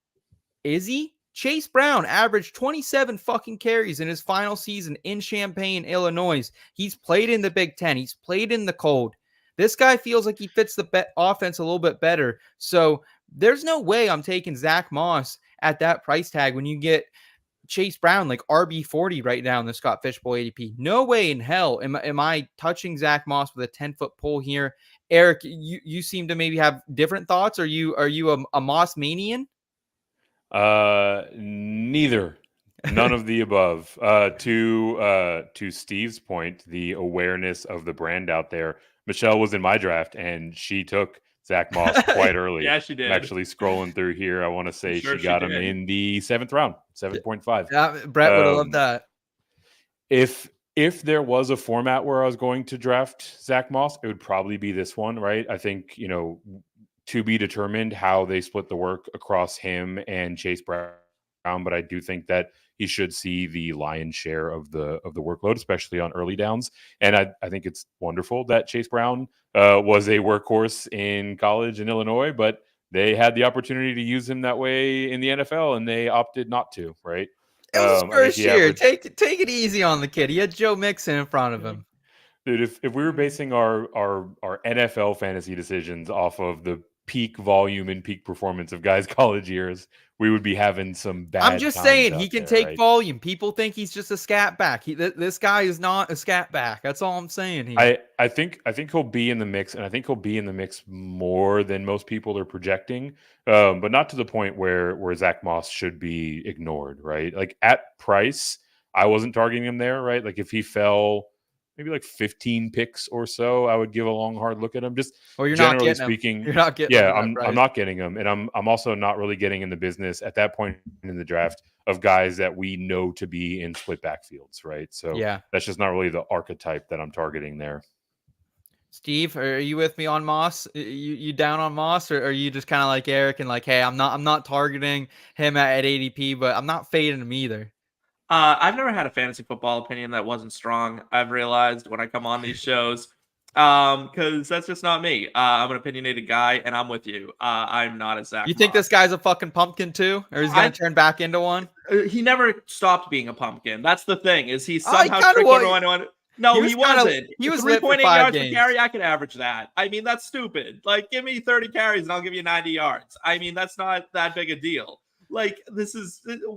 Is he? Chase Brown averaged 27 fucking carries in his final season in Champaign, Illinois. He's played in the Big Ten. He's played in the cold. This guy feels like he fits the offense a little bit better. So there's no way I'm taking Zack Moss at that price tag when you get Chase Brown like RB40 right now in the Scott Fish Bowl ADP. No way in hell am I touching Zack Moss with a 10-foot pole here. Eric, you seem to maybe have different thoughts. Are you a Moss manian? Neither. None of the above. To Steve's point, the awareness of the brand out there. Michelle was in my draft, and she took Zack Moss quite early. Yeah, she did. I'm actually scrolling through here. I want to say she got him in the 7th round, 7.5. Yeah, Brett would have loved that. If there was a format where I was going to draft Zack Moss, it would probably be this one, right? I think, to be determined how they split the work across him and Chase Brown, but I do think that he should see the lion's share of the workload, especially on early downs. And I think it's wonderful that Chase Brown was a workhorse in college in Illinois, but they had the opportunity to use him that way in the NFL, and they opted not to, right? It was first year. Take it easy on the kid. He had Joe Mixon in front of him. Dude, if we were basing our NFL fantasy decisions off of the peak volume and peak performance of guys' college years, we would be having some bad. I'm just saying he can take volume. People think he's just a scat back. This guy is not a scat back. That's all I'm saying here. I think he'll be in the mix, and I think he'll be in the mix more than most people are projecting, but not to the point where Zack Moss should be ignored, right? Like at price, I wasn't targeting him there, right? Like if he fell maybe like 15 picks or so, I would give a long, hard look at him. Just Or you're generally not getting speaking, them. You're not getting yeah, them I'm not getting them, and I'm also not really getting in the business at that point in the draft of guys that we know to be in split backfields, right? So Yeah. that's just not really the archetype that I'm targeting there. Steve, are you with me on Moss? You down on Moss, or are you just kind of like Eric and like, hey, I'm not targeting him at ADP, but I'm not fading him either. I've never had a fantasy football opinion that wasn't strong. I've realized when I come on these shows, because that's just not me. I'm an opinionated guy, and I'm with you. I'm not a Zack You think Moss. this guy's a fucking pumpkin too, or he's gonna turn back into one? He never stopped being a pumpkin. That's the thing. Is he he somehow kinda tricked was. everyone on? No, he wasn't. He was lit for 3.8 5 yards games. per carry. I can average that. I mean, that's stupid. Like, give me 30 carries and I'll give you 90 yards. I mean, that's not that big a deal. Like,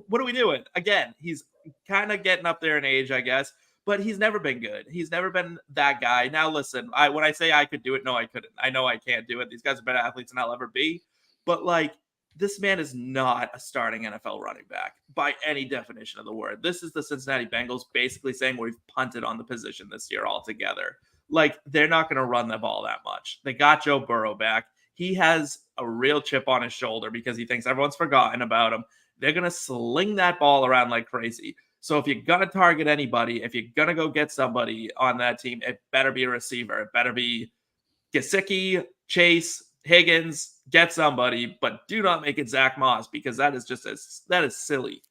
what are we doing? Again, he's kind of getting up there in age, I guess, but he's never been good. He's never been that guy. Now, listen, when I say I could do it, no, I couldn't. I know I can't do it. These guys are better athletes than I'll ever be. But, like, this man is not a starting NFL running back by any definition of the word. This is the Cincinnati Bengals basically saying we've punted on the position this year altogether. Like, they're not going to run the ball that much. They got Joe Burrow back. He has a real chip on his shoulder because he thinks everyone's forgotten about him. They're going to sling that ball around like crazy. So if you're going to target anybody, if you're going to go get somebody on that team, it better be a receiver. It better be Gesicki, Chase, Higgins, get somebody, but do not make it Zack Moss because that is silly.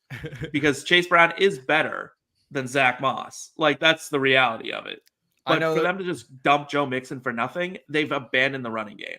Because Chase Brown is better than Zack Moss. Like, that's the reality of it. But for them to just dump Joe Mixon for nothing, they've abandoned the running game.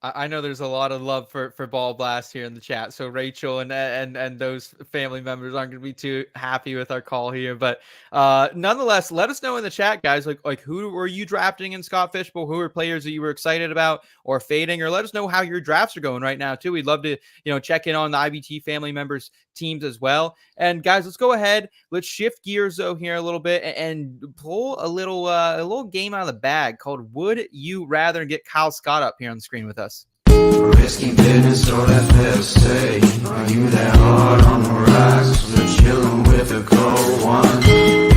I know there's a lot of love for Ball Blast here in the chat, so Rachel and those family members aren't going to be too happy with our call here. But nonetheless, let us know in the chat, guys. Like who were you drafting in Scott Fishbowl? Who are players that you were excited about or fading? Or let us know how your drafts are going right now too. We'd love to check in on the IBT family members teams as well. And guys, let's go ahead. Let's shift gears though here a little bit and pull a little game out of the bag called Would You Rather, and get Kyle Scott up here on the screen with us. Risky business, so that fair to say. Are you that hard on the rocks? We're chilling with a cold one,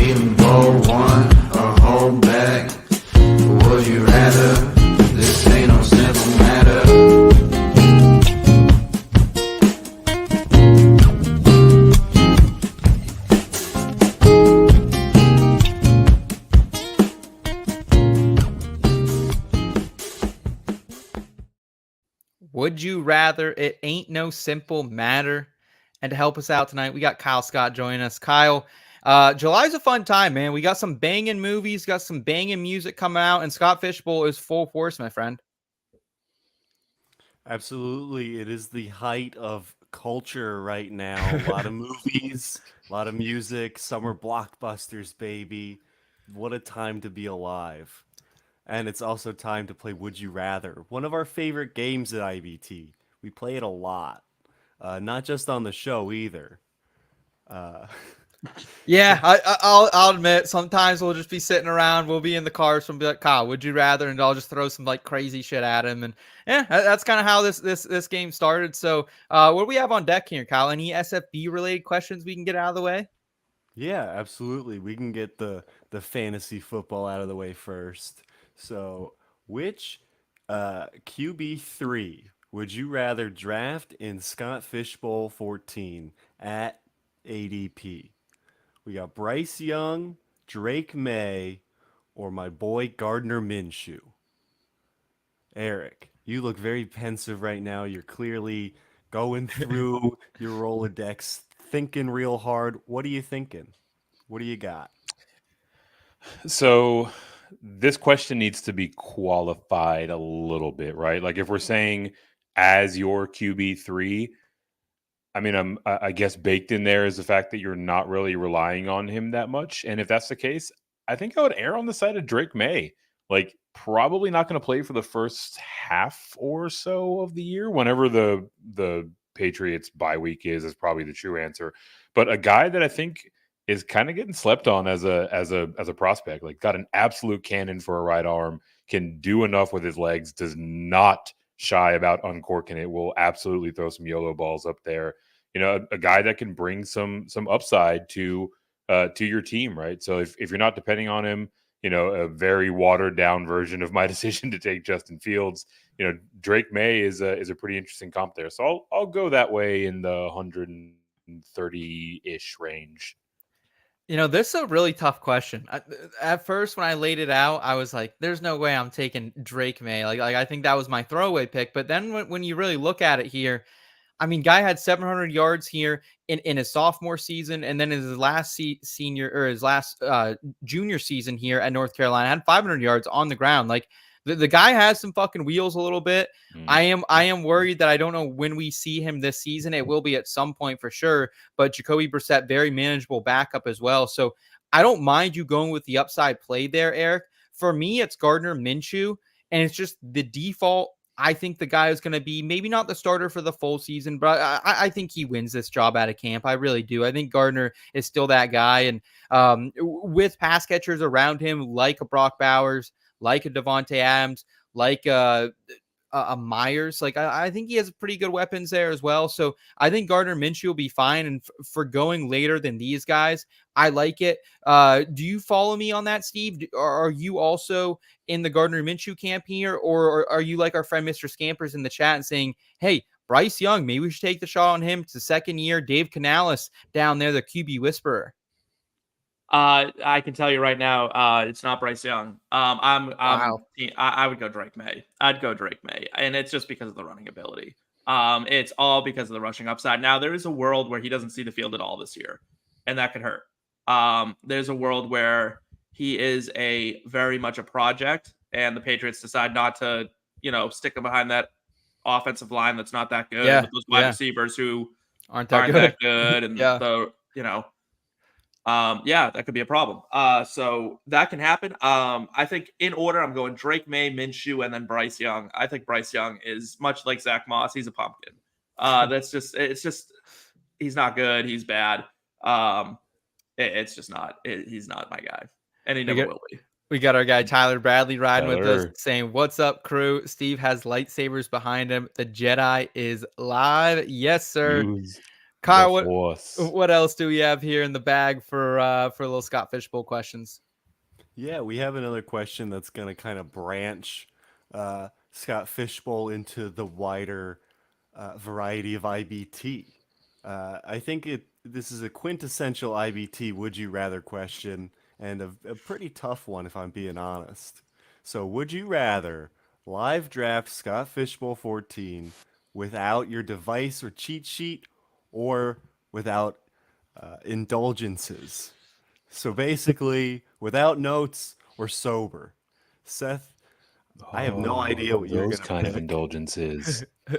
even bold one, or hold back. Would you rather? This ain't no simple matter. Would you rather? It ain't no simple matter. And to help us out tonight, we got Kyle Scott joining us. Kyle, July's a fun time, man. We got some banging movies, got some banging music coming out, and Scott Fishbowl is full force, my friend. Absolutely. It is the height of culture right now. A lot of movies, a lot of music, summer blockbusters, baby. What a time to be alive. And it's also time to play Would You Rather, one of our favorite games at IBT. We play it a lot, not just on the show either. Yeah, I'll admit, sometimes we'll just be sitting around, we'll be in the cars, and be like, Kyle, would you rather? And I'll just throw some like crazy shit at him. And yeah, that's kind of how this game started. So what do we have on deck here, Kyle? Any SFB related questions we can get out of the way? Yeah, absolutely. We can get the fantasy football out of the way first. So, which QB3 would you rather draft in Scott Fishbowl 14 at ADP? We got Bryce Young, Drake Maye, or my boy Gardner Minshew. Eric, you look very pensive right now. You're clearly going through your Rolodex, thinking real hard. What are you thinking? What do you got? So this question needs to be qualified a little bit, right? Like if we're saying as your QB3, I mean, I guess baked in there is the fact that you're not really relying on him that much. And if that's the case, I think I would err on the side of Drake Maye. Like probably not going to play for the first half or so of the year. Whenever the Patriots bye week is probably the true answer. But a guy that I think is kind of getting slept on as a prospect. Like got an absolute cannon for a right arm, can do enough with his legs, does not shy about uncorking it, will absolutely throw some YOLO balls up there. You know, a guy that can bring some upside to your team, right? So if you're not depending on him, a very watered down version of my decision to take Justin Fields. Drake Maye is a pretty interesting comp there. So I'll go that way in the 130-ish range. This is a really tough question. At first, when I laid it out, I was like, there's no way I'm taking Drake Maye. Like I think that was my throwaway pick. But then when you really look at it here, I mean, guy had 700 yards here in his sophomore season, and then in his last junior season here at North Carolina, had 500 yards on the ground. Like the guy has some fucking wheels a little bit. I am worried that I don't know when we see him this season. It will be at some point for sure, but Jacoby Brissett, very manageable backup as well. So I don't mind you going with the upside play there, Eric. For me, it's Gardner Minshew, and it's just the default. I think the guy is going to be maybe not the starter for the full season, but I think he wins this job out of camp. I really do. I think Gardner is still that guy. And with pass catchers around him, like a Brock Bowers, like a Devontae Adams, like a Myers, like I think he has pretty good weapons there as well. So I think Gardner Minshew will be fine. And for going later than these guys, I like it. Do you follow me on that, Steve? Are you also in the Gardner Minshew camp here, or are you like our friend Mr. Scampers in the chat and saying, hey, Bryce Young, maybe we should take the shot on him? It's the second year. Dave Canales down there, the QB whisperer. I can tell you right now, it's not Bryce Young. I would go Drake Maye. I'd go Drake Maye, and it's just because of the running ability. It's all because of the rushing upside. Now there is a world where he doesn't see the field at all this year, and that could hurt. There's a world where he is very much a project, and the Patriots decide not to, stick him behind that offensive line that's not that good, with those wide receivers who aren't that good, and that could be a problem. So that can happen. I think in order, I'm going Drake Maye, Minshew, and then Bryce Young. I think Bryce Young is much like Zack Moss. He's a pumpkin. He's not good. He's bad. He's not my guy, and he never will be. We got our guy Tyler Bradley riding with us, saying, "What's up, crew? Steve has lightsabers behind him. The Jedi is live." Yes, sir. Kyle, what else do we have here in the bag for little Scott Fishbowl questions? Yeah, we have another question that's going to kind of branch Scott Fishbowl into the wider variety of IBT. I think this is a quintessential IBT would you rather question, and a pretty tough one if I'm being honest. So would you rather live draft Scott Fishbowl 14 without your device or cheat sheet, or without indulgences? So basically, without notes or sober. Seth, I have no idea what you're going to pick. Those kind of indulgences. I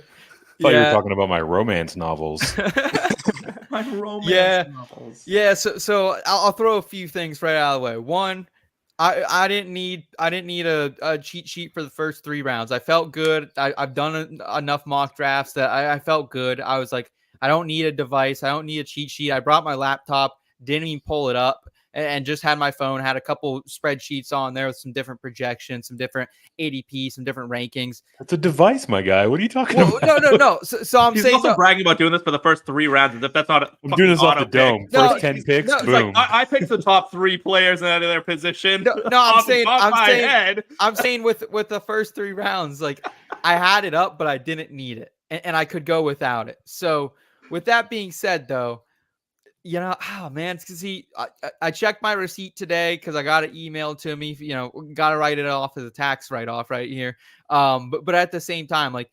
thought you were talking about my romance novels. My romance novels. Yeah, so I'll throw a few things right out of the way. One, I didn't need a cheat sheet for the first 3 rounds. I felt good. I've done enough mock drafts that I felt good. I was like, I don't need a device. I don't need a cheat sheet. I brought my laptop, didn't even pull it up, and just had my phone, had a couple spreadsheets on there with some different projections, some different ADP, some different rankings. That's a device, my guy. What are you talking about? No. So I'm saying, also bragging about doing this for the first 3 rounds, as if that's not. I'm doing this off the dome. First 10 picks, boom. Like, I picked the top 3 players in their position. I'm saying with the first 3 rounds, like I had it up, but I didn't need it, and I could go without it. So with that being said, though. It's because I checked my receipt today because I got it emailed to me. Got to write it off as a tax write-off right here. But at the same time, like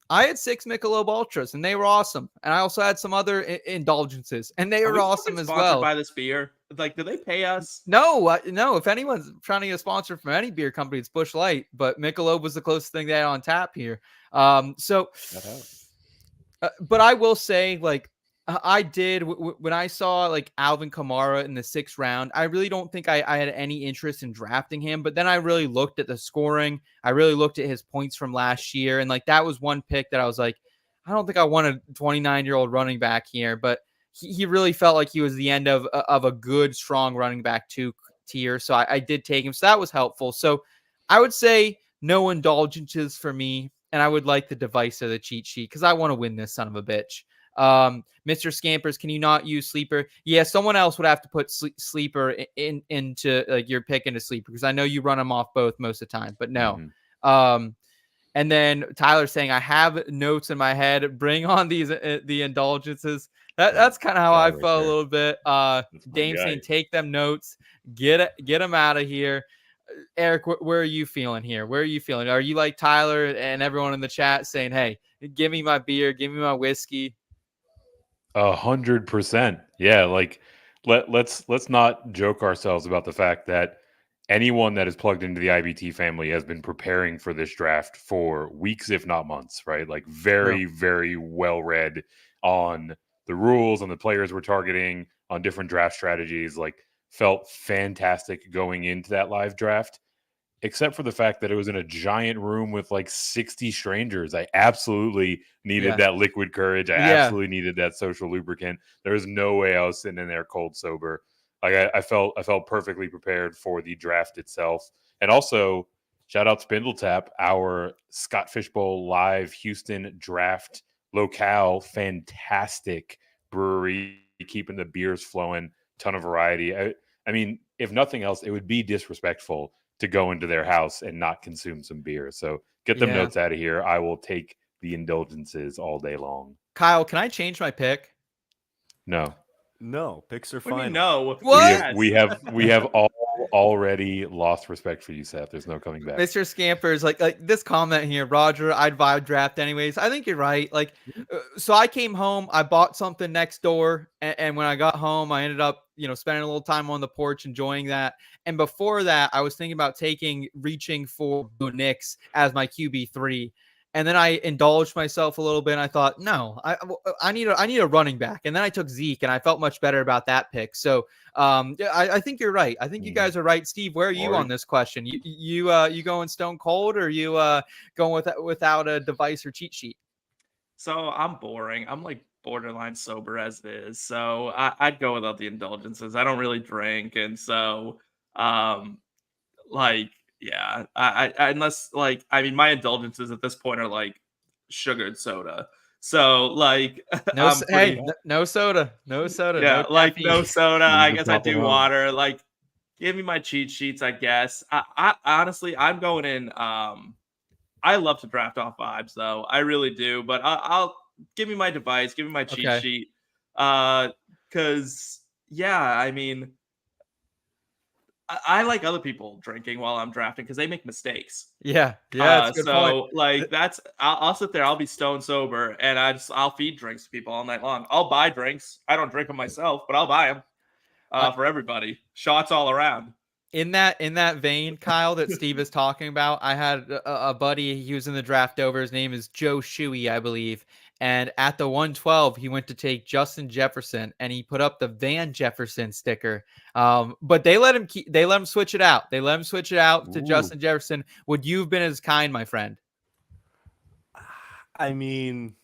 I had 6 Michelob Ultras and they were awesome, and I also had some other indulgences and they were awesome as well. By this beer, like, do they pay us? No. If anyone's trying to get a sponsor from any beer company, it's Busch Light. But Michelob was the closest thing they had on tap here. But I will say, like. I did when I saw like Alvin Kamara in the 6th round. I really don't think I had any interest in drafting him, but then I really looked at the scoring. I really looked at his points from last year, and like that was one pick that I was like, I don't think I want a 29-year-old running back here, but he really felt like he was the end of a good, strong running back 2 tier. So I did take him. So that was helpful. So I would say no indulgences for me, and I would like the device or the cheat sheet because I want to win this son of a bitch. Mr. Scampers, can you not use sleeper? Yeah, someone else would have to put sleeper into like your pick into sleeper, because I know you run them off both most of the time, but no. And then Tyler saying, I have notes in my head. Bring on the indulgences. That's kind of how I right felt there. a little bit. Dame saying, take them notes. Get them out of here. Eric, where are you feeling here? Where are you feeling? Are you like Tyler and everyone in the chat saying, hey, give me my beer, give me my whiskey? 100%. Yeah, like let's not joke ourselves about the fact that anyone that is plugged into the IBT family has been preparing for this draft for weeks, if not months, right? Like very, very well read on the rules, on the players we're targeting, on different draft strategies. Like felt fantastic going into that live draft, except for the fact that it was in a giant room with like 60 strangers. I absolutely needed that liquid courage. I absolutely needed that social lubricant. There was no way I was sitting in there cold sober. Like I felt perfectly prepared for the draft itself. And also, shout out Spindle Tap, our Scott Fishbowl live Houston draft locale. Fantastic brewery, keeping the beers flowing, ton of variety. I mean, if nothing else, it would be disrespectful to go into their house and not consume some beer. So get them notes out of here. I will take the indulgences all day long. Kyle, can I change my pick? No, picks are fine. No, what? We have already lost respect for you, Seth. There's no coming back. Mr. Scampers, like this comment here, Roger, I'd vibe draft anyways. I think you're right. Like, so I came home, I bought something next door, and when I got home, I ended up, spending a little time on the porch enjoying that. And before that, I was thinking about reaching for Bo Nix as my QB3. And then I indulged myself a little bit. And I thought, no, I need a running back. And then I took Zeke, and I felt much better about that pick. So I think you're right. I think you guys are right. Steve, where are you on this question? You going stone cold, or you going without a device or cheat sheet? So I'm boring. I'm like borderline sober as it is. So I'd go without the indulgences. I don't really drink, and so yeah, I unless like I mean my indulgences at this point are like sugared soda. So like no soda. Yeah, no like caffeine. no soda. I guess I do water. Like give me my cheat sheets, I guess. I honestly I'm going in I love to draft off vibes though. I really do, but I'll give me my device, give me my cheat sheet. Cuz yeah, I mean I like other people drinking while I'm drafting because they make mistakes. Yeah, that's a good point. Like I'll sit there, I'll be stone sober, and I'll feed drinks to people all night long. I'll buy drinks. I don't drink them myself, but I'll buy them for everybody. Shots all around. In that vein, Kyle, that Steve is talking about, I had a buddy. He was in the draft over. His name is Joe Shuey, I believe. And at the 112, he went to take Justin Jefferson, and he put up the Van Jefferson sticker. But they let him switch it out. They let him switch it out to Justin Jefferson. Would you have been as kind, my friend? I mean,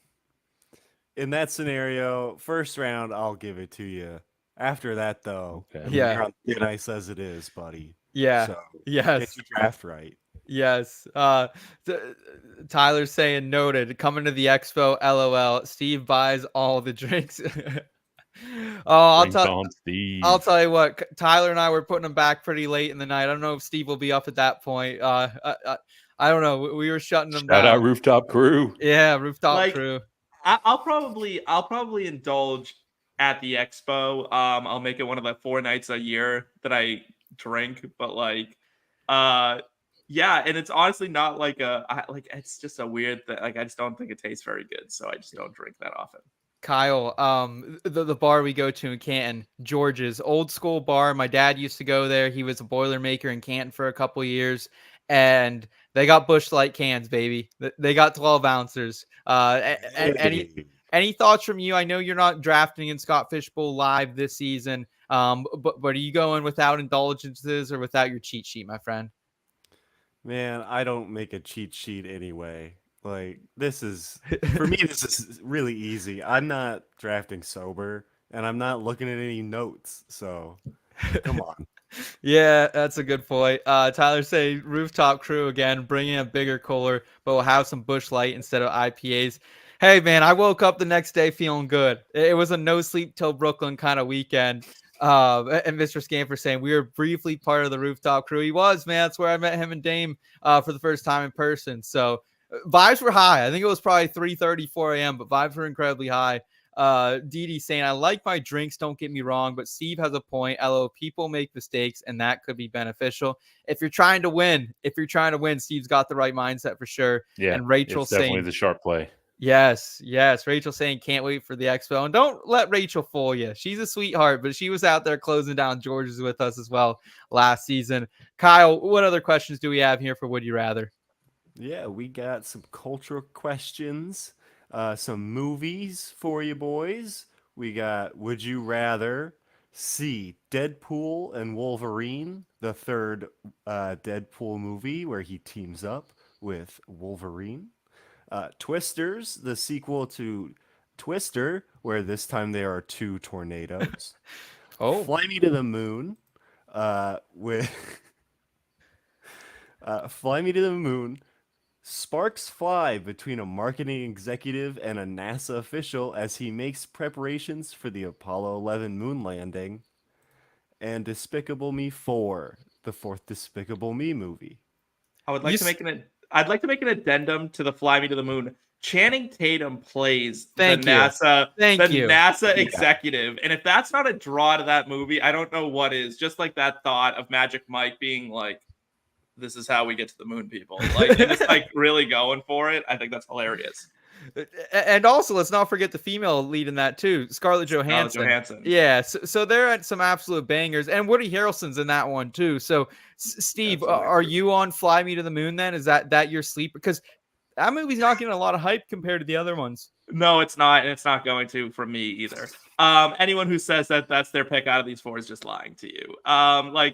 in that scenario, first round, I'll give it to you. After that, though, you're on thin ice as it is, buddy. Yeah. So, yes. Get your draft right. Yes. Tyler's saying noted. Coming to the expo, LOL. Steve buys all the drinks. I'll tell you what. Tyler and I were putting them back pretty late in the night. I don't know if Steve will be up at that point. I don't know. We were shutting them down. Shout out Rooftop Crew. Yeah, Rooftop Crew. I'll probably indulge at the expo. I'll make it one of the 4 nights a year that I drink, but yeah, and it's honestly not like it's just a weird thing. Like I just don't think it tastes very good, so I just don't drink that often. Kyle, the bar we go to in Canton, George's old school bar. My dad used to go there. He was a Boilermaker in Canton for a couple of years, and they got Busch Light cans, baby. They got 12 ounces. Any thoughts from you? I know you're not drafting in Scott Fishbowl live this season, but are you going without indulgences or without your cheat sheet, my friend? Man, I don't make a cheat sheet anyway. Like this is for me. This is really easy. I'm not drafting sober, and I'm not looking at any notes. So, come on. Yeah, that's a good point. Tyler say Rooftop Crew again, bringing a bigger cooler, but we'll have some Busch Light instead of IPAs. Hey, man, I woke up the next day feeling good. It was a no sleep till Brooklyn kind of weekend. And Mr. Scamper saying we were briefly part of the rooftop crew. He was, man. That's where I met him and Dame for the first time in person. So vibes were high. I think it was probably 3:30, 4 a.m., but vibes were incredibly high. Dee saying, I like my drinks, don't get me wrong, but Steve has a point. LO, people make mistakes, and that could be beneficial. If you're trying to win, Steve's got the right mindset for sure. Yeah, and Rachel it's definitely saying, the sharp play. Yes. Rachel saying can't wait for the expo. And don't let Rachel fool you. She's a sweetheart, but she was out there closing down George's with us as well last season. Kyle, what other questions do we have here for Would You Rather? Yeah, we got some cultural questions, some movies for you boys. We got Would You Rather see Deadpool and Wolverine, the third Deadpool movie where he teams up with Wolverine? Twisters, the sequel to Twister, where this time there are two tornadoes. Fly Me to the Moon, with Fly Me to the Moon. Sparks fly between a marketing executive and a NASA official as he makes preparations for the Apollo 11 moon landing. And Despicable Me 4, the fourth Despicable Me movie. I'd like to make an addendum to the Fly Me to the Moon. Channing Tatum plays the NASA executive. And if that's not a draw to that movie, I don't know what is. Just like that thought of Magic Mike being like, this is how we get to the moon, people. Like, and it's like really going for it. I think that's hilarious. And also, let's not forget the female lead in that too, Scarlett Johansson. Yeah, so they're at some absolute bangers, and Woody Harrelson's in that one too. So, Steve, are you on Fly Me to the Moon then? Is that your sleep? Because that movie's not getting a lot of hype compared to the other ones. No, it's not, and it's not going to from me either. Anyone who says that that's their pick out of these four is just lying to you.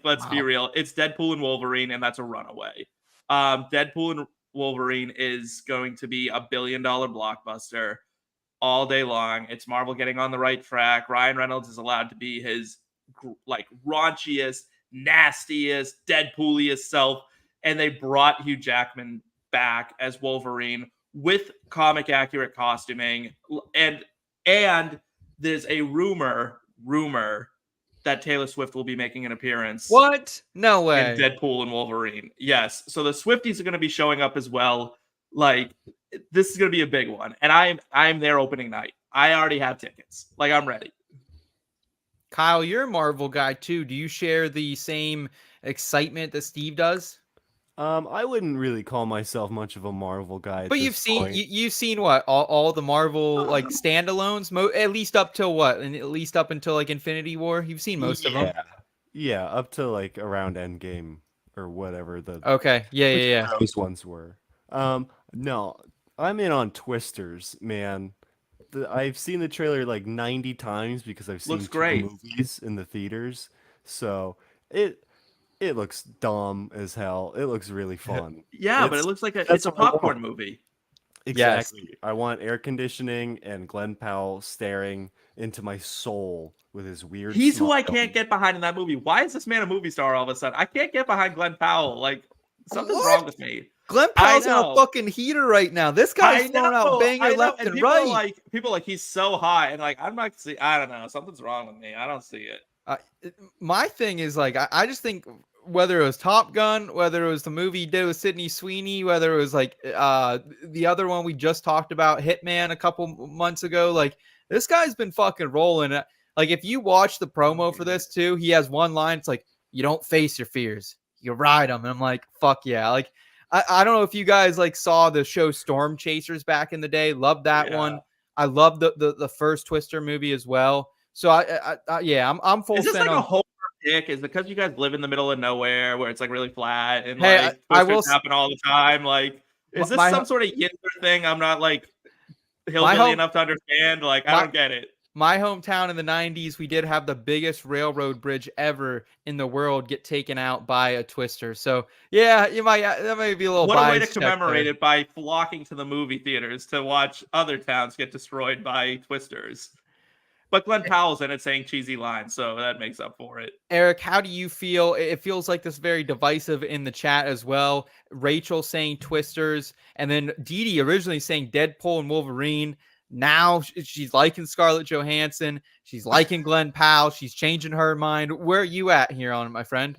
Let's be real. It's Deadpool and Wolverine, and that's a runaway. Deadpool and Wolverine is going to be $1 billion blockbuster all day long. It's Marvel getting on the right track. Ryan Reynolds is allowed to be his raunchiest, nastiest, Deadpooliest self, and they brought Hugh Jackman back as Wolverine with comic accurate costuming, and there's a rumor that Taylor Swift will be making an appearance. What? No way. In Deadpool and Wolverine. Yes. So the Swifties are going to be showing up as well. Like, this is going to be a big one, and I'm there opening night. I already have tickets. Like, I'm ready. Kyle, you're a Marvel guy too. Do you share the same excitement that Steve does? I wouldn't really call myself much of a Marvel guy. But you've seen what all the Marvel like standalones, at least up till what, and at least up until like Infinity War. You've seen most of them. Yeah, up to like around Endgame or whatever the. Okay. Yeah. Those ones were. No, I'm in on Twisters, man. I've seen the trailer like 90 times because I've seen two movies in the theaters. So it looks dumb as hell. It looks really fun. Yeah, but it looks like it's a popcorn movie. Exactly. Yes. I want air conditioning and Glenn Powell staring into my soul with his weird. He's who I can't get behind in that movie. Why is this man a movie star all of a sudden? I can't get behind Glenn Powell. Like, something's wrong with me. Glenn Powell's on a fucking heater right now. This guy's throwing out banger left and right. People like he's so high, and like I'm not see. I don't know. Something's wrong with me. I don't see it. My thing is like I just think. Whether it was Top Gun, whether it was the movie he did with Sydney Sweeney, whether it was like the other one we just talked about, Hitman, a couple months ago, like this guy's been fucking rolling. Like if you watch the promo for this too, he has one line. It's like, you don't face your fears, you ride them. And I'm like, fuck yeah. Like I don't know if you guys like saw the show Storm Chasers back in the day. Loved that one. I love the first Twister movie as well. So I'm full. Is this like a whole dick? Is because you guys live in the middle of nowhere where it's like really flat and like twisters happen all the time? Like, is this some sort of Yinder thing? I'm not like hillbilly enough to understand. Like, I don't get it. My hometown in the 90s, we did have the biggest railroad bridge ever in the world get taken out by a twister. So yeah, that might be a little. What a way to commemorate it by flocking to the movie theaters to watch other towns get destroyed by twisters. But Glenn Powell's in it saying cheesy lines, so that makes up for it. Eric, how do you feel? It feels like this very divisive in the chat as well. Rachel saying Twisters, and then Dee Dee originally saying Deadpool and Wolverine. Now she's liking Scarlett Johansson. She's liking Glenn Powell. She's changing her mind. Where are you at here on it, my friend?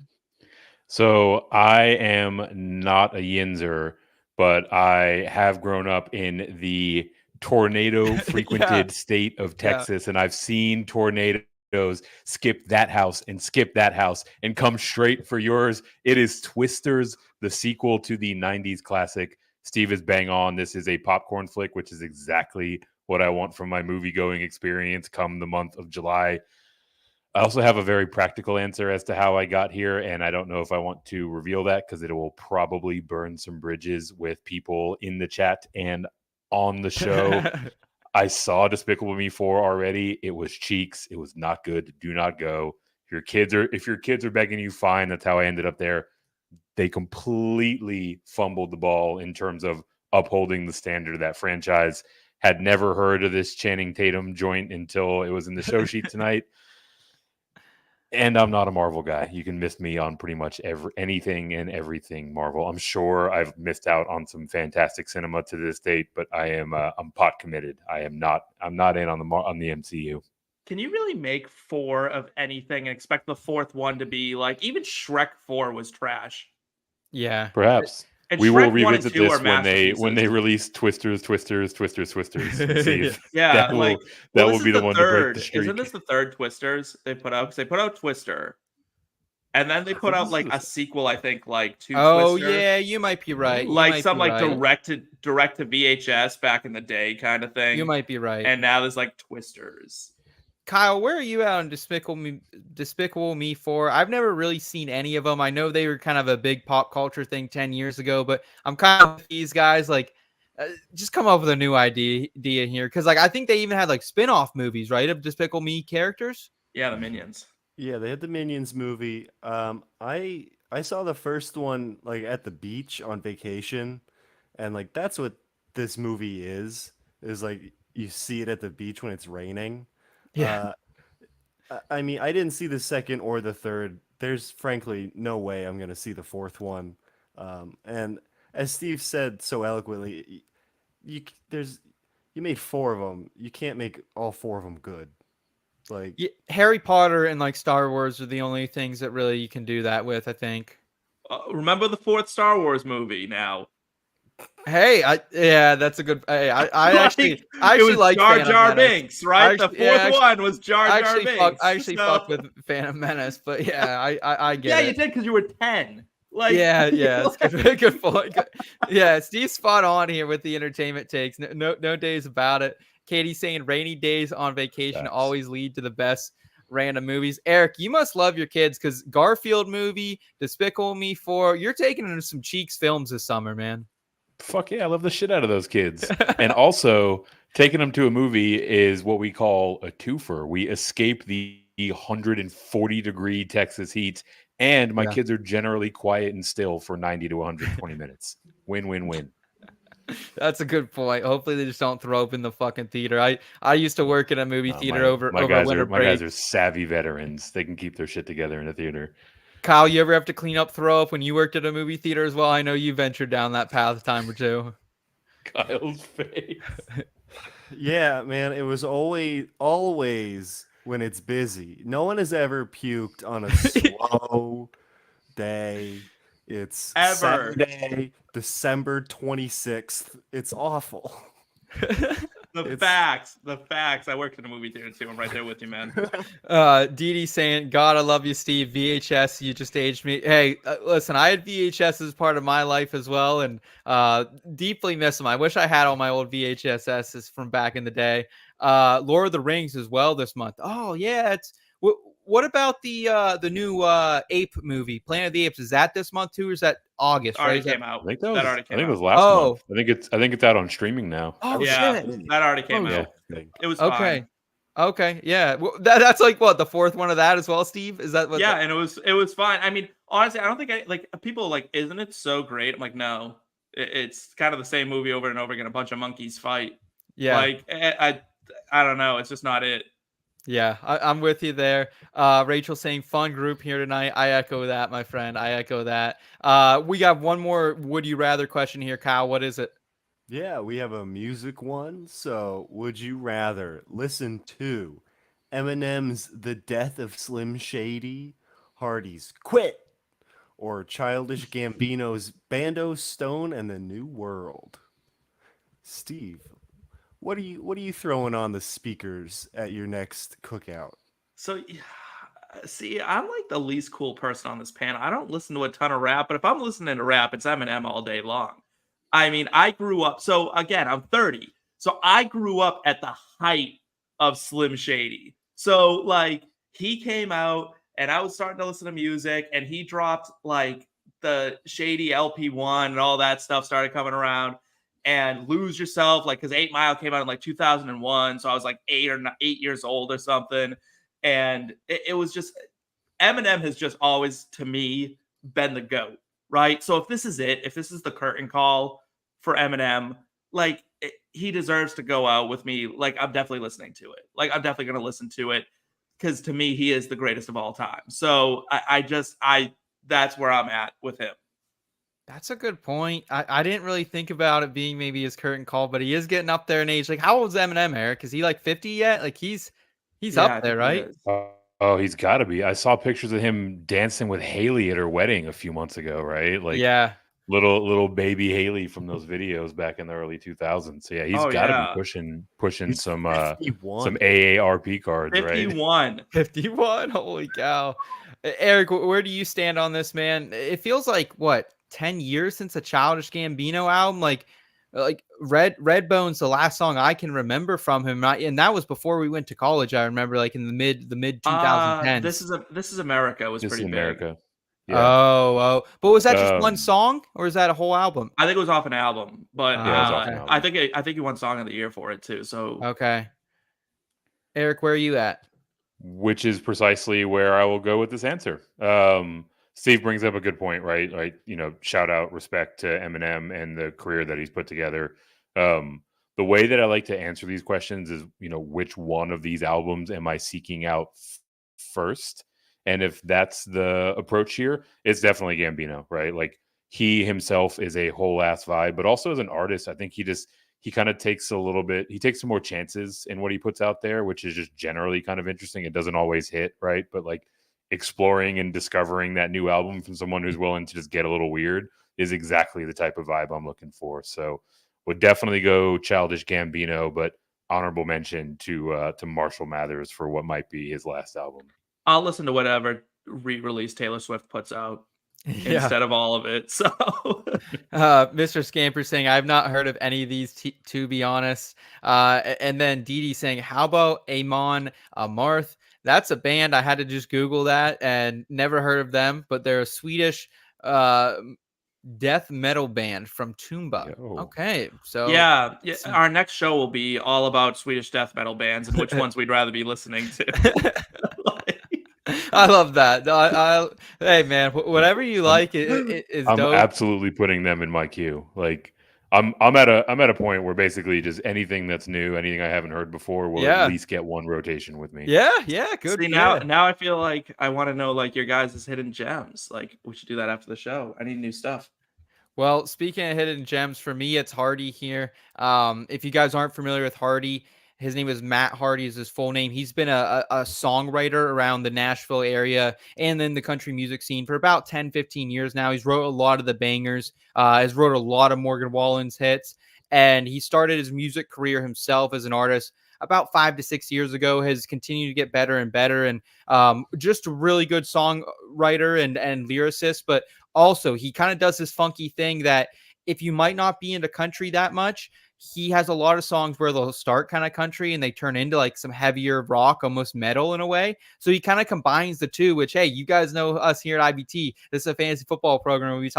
So I am not a Yinzer, but I have grown up in the tornado frequented state of Texas, and I've seen tornadoes skip that house and come straight for yours. It is Twisters, the sequel to the 90s classic. Steve is bang on. This is a popcorn flick, which is exactly what I want from my movie-going experience come the month of July. I also have a very practical answer as to how I got here, and I don't know if I want to reveal that because it will probably burn some bridges with people in the chat and on the show. I saw Despicable Me 4 already. It was cheeks. It was not good. Do not go. If your kids are begging you, fine. That's how I ended up there. They completely fumbled the ball in terms of upholding the standard of that franchise. Had never heard of this Channing Tatum joint until it was in the show sheet tonight. And I'm not a Marvel guy. You can miss me on pretty much anything and everything Marvel. I'm sure I've missed out on some fantastic cinema to this date, but I'm pot committed. I'm not in on the MCU. Can you really make 4 of anything and expect the 4th one to be like, even Shrek 4 was trash? Yeah, perhaps. And we Shrek will revisit this when they release Twisters. Yeah, that will be the one to break the streak. Isn't this the 3rd Twisters they put out? Because they put out Twister, and then they put out like a sequel. I think like 2. Oh Twister. Yeah, you might be right. Direct to VHS back in the day kind of thing. You might be right. And now there's like Twisters. Kyle, where are you at on Despicable Me 4? I've never really seen any of them. I know they were kind of a big pop culture thing 10 years ago, but I'm kind of with these guys, just come up with a new idea here. Because I think they even had spin-off movies, right, of Despicable Me characters? Yeah, the Minions. Yeah, they had the Minions movie. I saw the first one at the beach on vacation, and that's what this movie is you see it at the beach when it's raining. Yeah. I mean, I didn't see the second or the third. There's frankly no way I'm going to see the 4th one. And as Steve said so eloquently, you made 4 of them. You can't make all 4 of them good. Harry Potter and Star Wars are the only things that really you can do that with, I think. Remember the 4th Star Wars movie now. Hey, that's a good. Hey, I actually like Jar Jar Binks, right? The 4th one was Jar Jar Binks. I actually fucked with Phantom Menace, but yeah, I get it. Yeah, you did because you were 10. Yeah, that's good point. Yeah, Steve's spot on here with the entertainment takes. No days about it. Katie's saying rainy days on vacation always lead to the best random movies. Eric, you must love your kids because Garfield movie, Despicable Me 4, you're taking them to some Cheeks films this summer, man. Fuck yeah, I love the shit out of those kids. And also, taking them to a movie is what we call a twofer. We escape the 140-degree Texas heat, and my kids are generally quiet and still for 90 to 120 minutes. Win. That's a good point. Hopefully they just don't throw up in the fucking theater. I used to work in a movie theater over winter break. My guys are savvy veterans. They can keep their shit together in a theater. Kyle, you ever have to clean up, throw up when you worked at a movie theater as well? I know you ventured down that path a time or two. Kyle's face. Yeah, man, it was always when it's busy. No one has ever puked on a slow day. It's Saturday, December 26th. It's awful. The facts. I worked in a movie theater too. I'm right there with you, man. Dee Dee saying, God, I love you, Steve. VHS, you just aged me. Hey, listen, I had VHS as part of my life as well, and deeply miss them. I wish I had all my old VHSs from back in the day. Lord of the Rings as well this month. Oh yeah, what about the new Ape movie, Planet of the Apes? Is that this month too, or is that August? Already came out. I think it was last month. I think it's out on streaming now. Oh yeah, shit. That already came out. Yeah. It was okay. Fine. Okay, yeah. Well, that's the 4th one of that as well, Steve? Is that what? Yeah, and it was fine. I mean, honestly, I don't think people isn't it so great? I'm like, no, it's kind of the same movie over and over again. A bunch of monkeys fight. Yeah. I don't know. It's just not it. Yeah, I'm with you there. Rachel saying fun group here tonight. I echo that, my friend. I echo that. We got one more would you rather question here, Kyle. What is it? Yeah, we have a music one. So, would you rather listen to Eminem's The Death of Slim Shady, Hardy's Quit, or Childish Gambino's Bando Stone and the New World? Steve, what are you throwing on the speakers at your next cookout? So, yeah, see, I'm like the least cool person on this panel. I don't listen to a ton of rap, but if I'm listening to rap, it's Eminem all day long. I mean, I grew up. So again, I'm 30. So I grew up at the height of Slim Shady. So like he came out and I was starting to listen to music and he dropped like the Shady LP1 and all that stuff started coming around and Lose Yourself, like because 8 Mile came out in like 2001. So I was like 8 years old or something. And it was just Eminem has just always, to me, been the GOAT, right? So if this is it, if this is the curtain call for Eminem, like he deserves to go out with me. Like I'm definitely listening to it. Like I'm definitely going to listen to it because to me, he is the greatest of all time. So I that's where I'm at with him. That's a good point. I didn't really think about it being maybe his curtain call, but he is getting up there in age. Like, how old is Eminem, Eric? Is he like 50 yet? Like he's Yeah, up I there, think he right? is. Oh, he's got to be. I saw pictures of him dancing with Haley at her wedding a few months ago, right? Like Yeah. little baby Haley from those videos back in the early 2000s. So yeah, he's Oh got to be yeah, pushing He's some 51. AARP cards, right? 51. 51. Holy cow. Eric, where do you stand on this, man? It feels like what, 10 years since a Childish Gambino album? Like Redbone's the last song I can remember from him. And that was before we went to college. I remember like in the mid This 2010s. is America was This is pretty big. America. Yeah. Oh. But was that just one Um, song or is that a whole album? I think it was off an album, but yeah, it's off an Okay. album. I think he won Song of the Year for it too. So Okay. Eric, where are you at? Which is precisely where I will go with this answer. Steve brings up a good point, right? Like, shout out, respect to Eminem and the career that he's put together. The way that I like to answer these questions is, which one of these albums am I seeking out first? And if that's the approach here, it's definitely Gambino, right? Like he himself is a whole ass vibe, but also as an artist, I think he kind of takes he takes some more chances in what he puts out there, which is just generally kind of interesting. It doesn't always hit, right? But like exploring and discovering that new album from someone who's willing to just get a little weird is exactly the type of vibe I'm looking for. So would definitely go Childish Gambino, but honorable mention to Marshall Mathers for what might be his last album. I'll listen to whatever re-release Taylor Swift puts out Yeah. instead of all of it. So Mr. Scamper saying, I've not heard of any of these, to be honest. And then Dee Dee saying, how about Amon Amarth? That's a band. I had to just Google that and never heard of them, but they're a Swedish death metal band from Tumba. Yo. Okay. So yeah, our next show will be all about Swedish death metal bands and which ones we'd rather be listening to. I love that. Hey man, whatever you like is I'm dope. absolutely putting them in my queue. Like I'm at a point where basically just anything that's new, anything I haven't heard before will at least get one rotation with me. Yeah, good. See, now I feel like I want to know like your guys' hidden gems. Like we should do that after the show. I need new stuff. Well, speaking of hidden gems, for me, it's Hardy here. If you guys aren't familiar with Hardy, his name is Matt Hardy is his full name. He's been a songwriter around the Nashville area and then the country music scene for about 10, 15 years now. He's wrote a lot of the bangers, has wrote a lot of Morgan Wallen's hits, and he started his music career himself as an artist about 5 to 6 years ago, has continued to get better and better, and just a really good songwriter and lyricist, but also he kind of does this funky thing that if you might not be into country that much, he has a lot of songs where they'll start kind of country and they turn into like some heavier rock, almost metal in a way. So he kind of combines the two, which, hey, you guys know us here at IBT. This is a fantasy football program. We've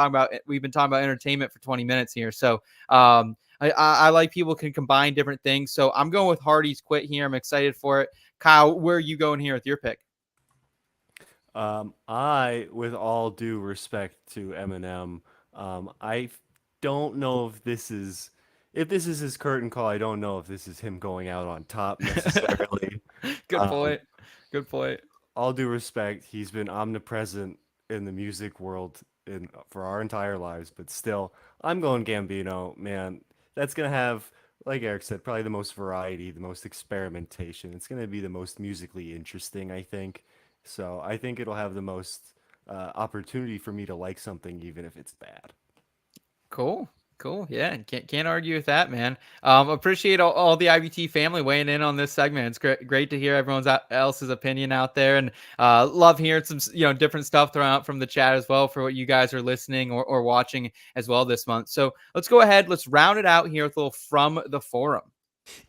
been talking about entertainment for 20 minutes here. So I like people can combine different things. So I'm going with Hardy's Quit here. I'm excited for it. Kyle, where are you going here with your pick? I, with all due respect to Eminem, I don't know if if this is his curtain call, I don't know if this is him going out on top necessarily. Good point. Good point. All due respect, he's been omnipresent in the music world for our entire lives, but still, I'm going Gambino, man. That's gonna have, like Eric said, probably the most variety, the most experimentation. It's gonna be the most musically interesting, I think. So I think it'll have the most opportunity for me to like something, even if it's bad. Cool. Cool. Yeah. Can't argue with that, man. Appreciate all the IBT family weighing in on this segment. It's great to hear everyone's else's opinion out there, and love hearing some different stuff thrown out from the chat as well for what you guys are listening or watching as well this month. So let's go ahead. Let's round it out here with a little from the forum.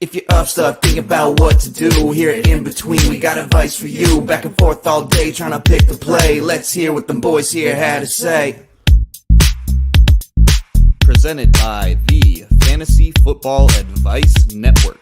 If you're up, stuck, thinking about what to do, here in between, we got advice for you. Back and forth all day, trying to pick the play. Let's hear what them boys here had to say. Presented by the Fantasy Football Advice Network.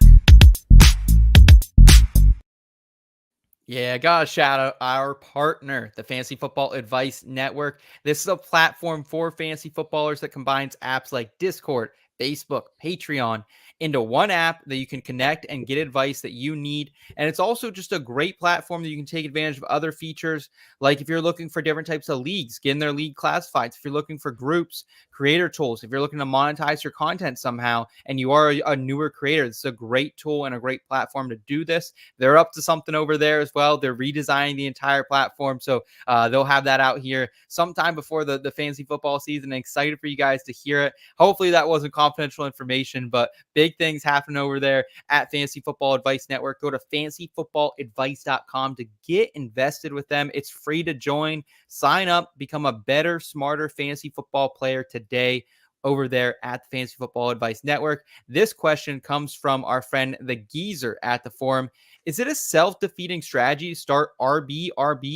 Yeah, gotta shout out our partner, the Fantasy Football Advice Network. This is a platform for fantasy footballers that combines apps like Discord, Facebook, Patreon into one app that you can connect and get advice that you need. And it's also just a great platform that you can take advantage of other features, like if you're looking for different types of leagues, getting their league classifieds, if you're looking for groups, creator tools, if you're looking to monetize your content somehow and you are a newer creator, this is a great tool and a great platform to do this. They're up to something over there as well. They're redesigning the entire platform. So they'll have that out here sometime before the fantasy football season. Excited for you guys to hear it. Hopefully that wasn't confidential information, but big things happening over there at Fantasy Football Advice Network. Go to fantasyfootballadvice.com to get invested with them. It's free to join. Sign up, become a better, smarter fantasy football player today over there at the Fantasy Football Advice Network. This question comes from our friend the Geezer at the forum. Is it a self-defeating strategy to start RB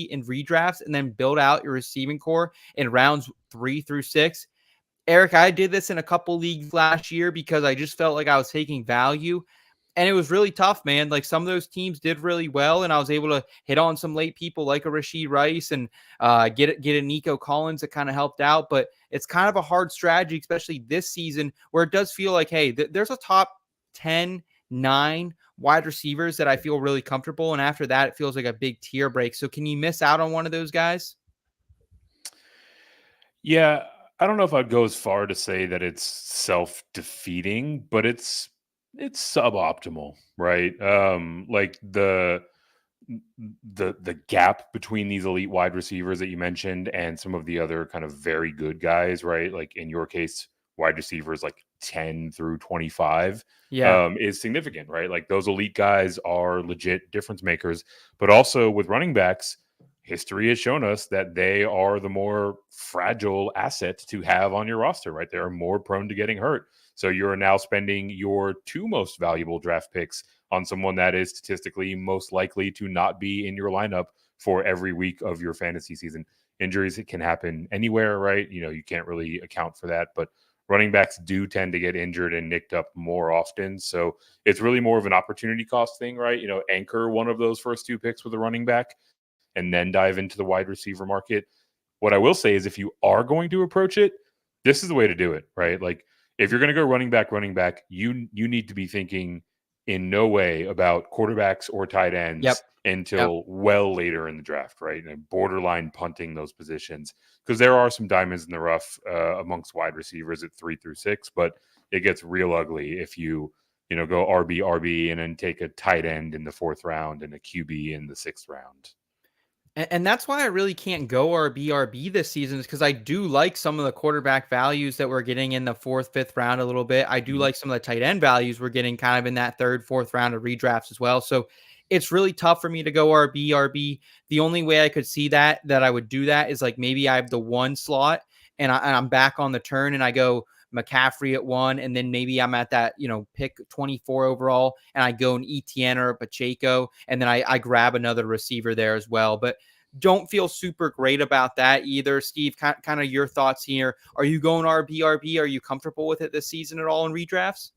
in redrafts and then build out your receiving core in rounds 3 through 6? Eric, I did this in a couple leagues last year because I just felt like I was taking value, and it was really tough, man. Like some of those teams did really well, and I was able to hit on some late people like a Rashee Rice and get a Nico Collins that kind of helped out. But it's kind of a hard strategy, especially this season, where it does feel like, hey, there's a top 10, 9 wide receivers that I feel really comfortable, and after that, it feels like a big tier break. So can you miss out on one of those guys? Yeah, I don't know if I'd go as far to say that it's self-defeating, but it's suboptimal, right? Like the gap between these elite wide receivers that you mentioned and some of the other kind of very good guys, right? Like in your case, wide receivers like 10 through 25 is significant, right? Like those elite guys are legit difference makers, but also with running backs, history has shown us that they are the more fragile asset to have on your roster, right? They are more prone to getting hurt. So you're now spending your 2 most valuable draft picks on someone that is statistically most likely to not be in your lineup for every week of your fantasy season. Injuries can happen anywhere, right? You know, you can't really account for that, but running backs do tend to get injured and nicked up more often. So it's really more of an opportunity cost thing, right? You know, anchor one of those first 2 picks with a running back and then dive into the wide receiver market. What I will say is if you are going to approach it, this is the way to do it, right? Like if you're going to go running back, you need to be thinking in no way about quarterbacks or tight ends until well later in the draft, right? And borderline punting those positions because there are some diamonds in the rough amongst wide receivers at 3 through 6, but it gets real ugly if you go RB and then take a tight end in the 4th round and a QB in the 6th round. And that's why I really can't go RB this season, is because I do like some of the quarterback values that we're getting in the 4th, 5th round a little bit. I do like some of the tight end values we're getting kind of in that 3rd, 4th round of redrafts as well. So it's really tough for me to go RB. The only way I could see that I would do that is like maybe I have the 1 slot and I'm back on the turn and I go McCaffrey at 1, and then maybe I'm at that, pick 24 overall, and I go an Etienne or a Pacheco, and then I grab another receiver there as well. But don't feel super great about that either. Steve, kind of your thoughts here. Are you going RB? Are you comfortable with it this season at all in redrafts?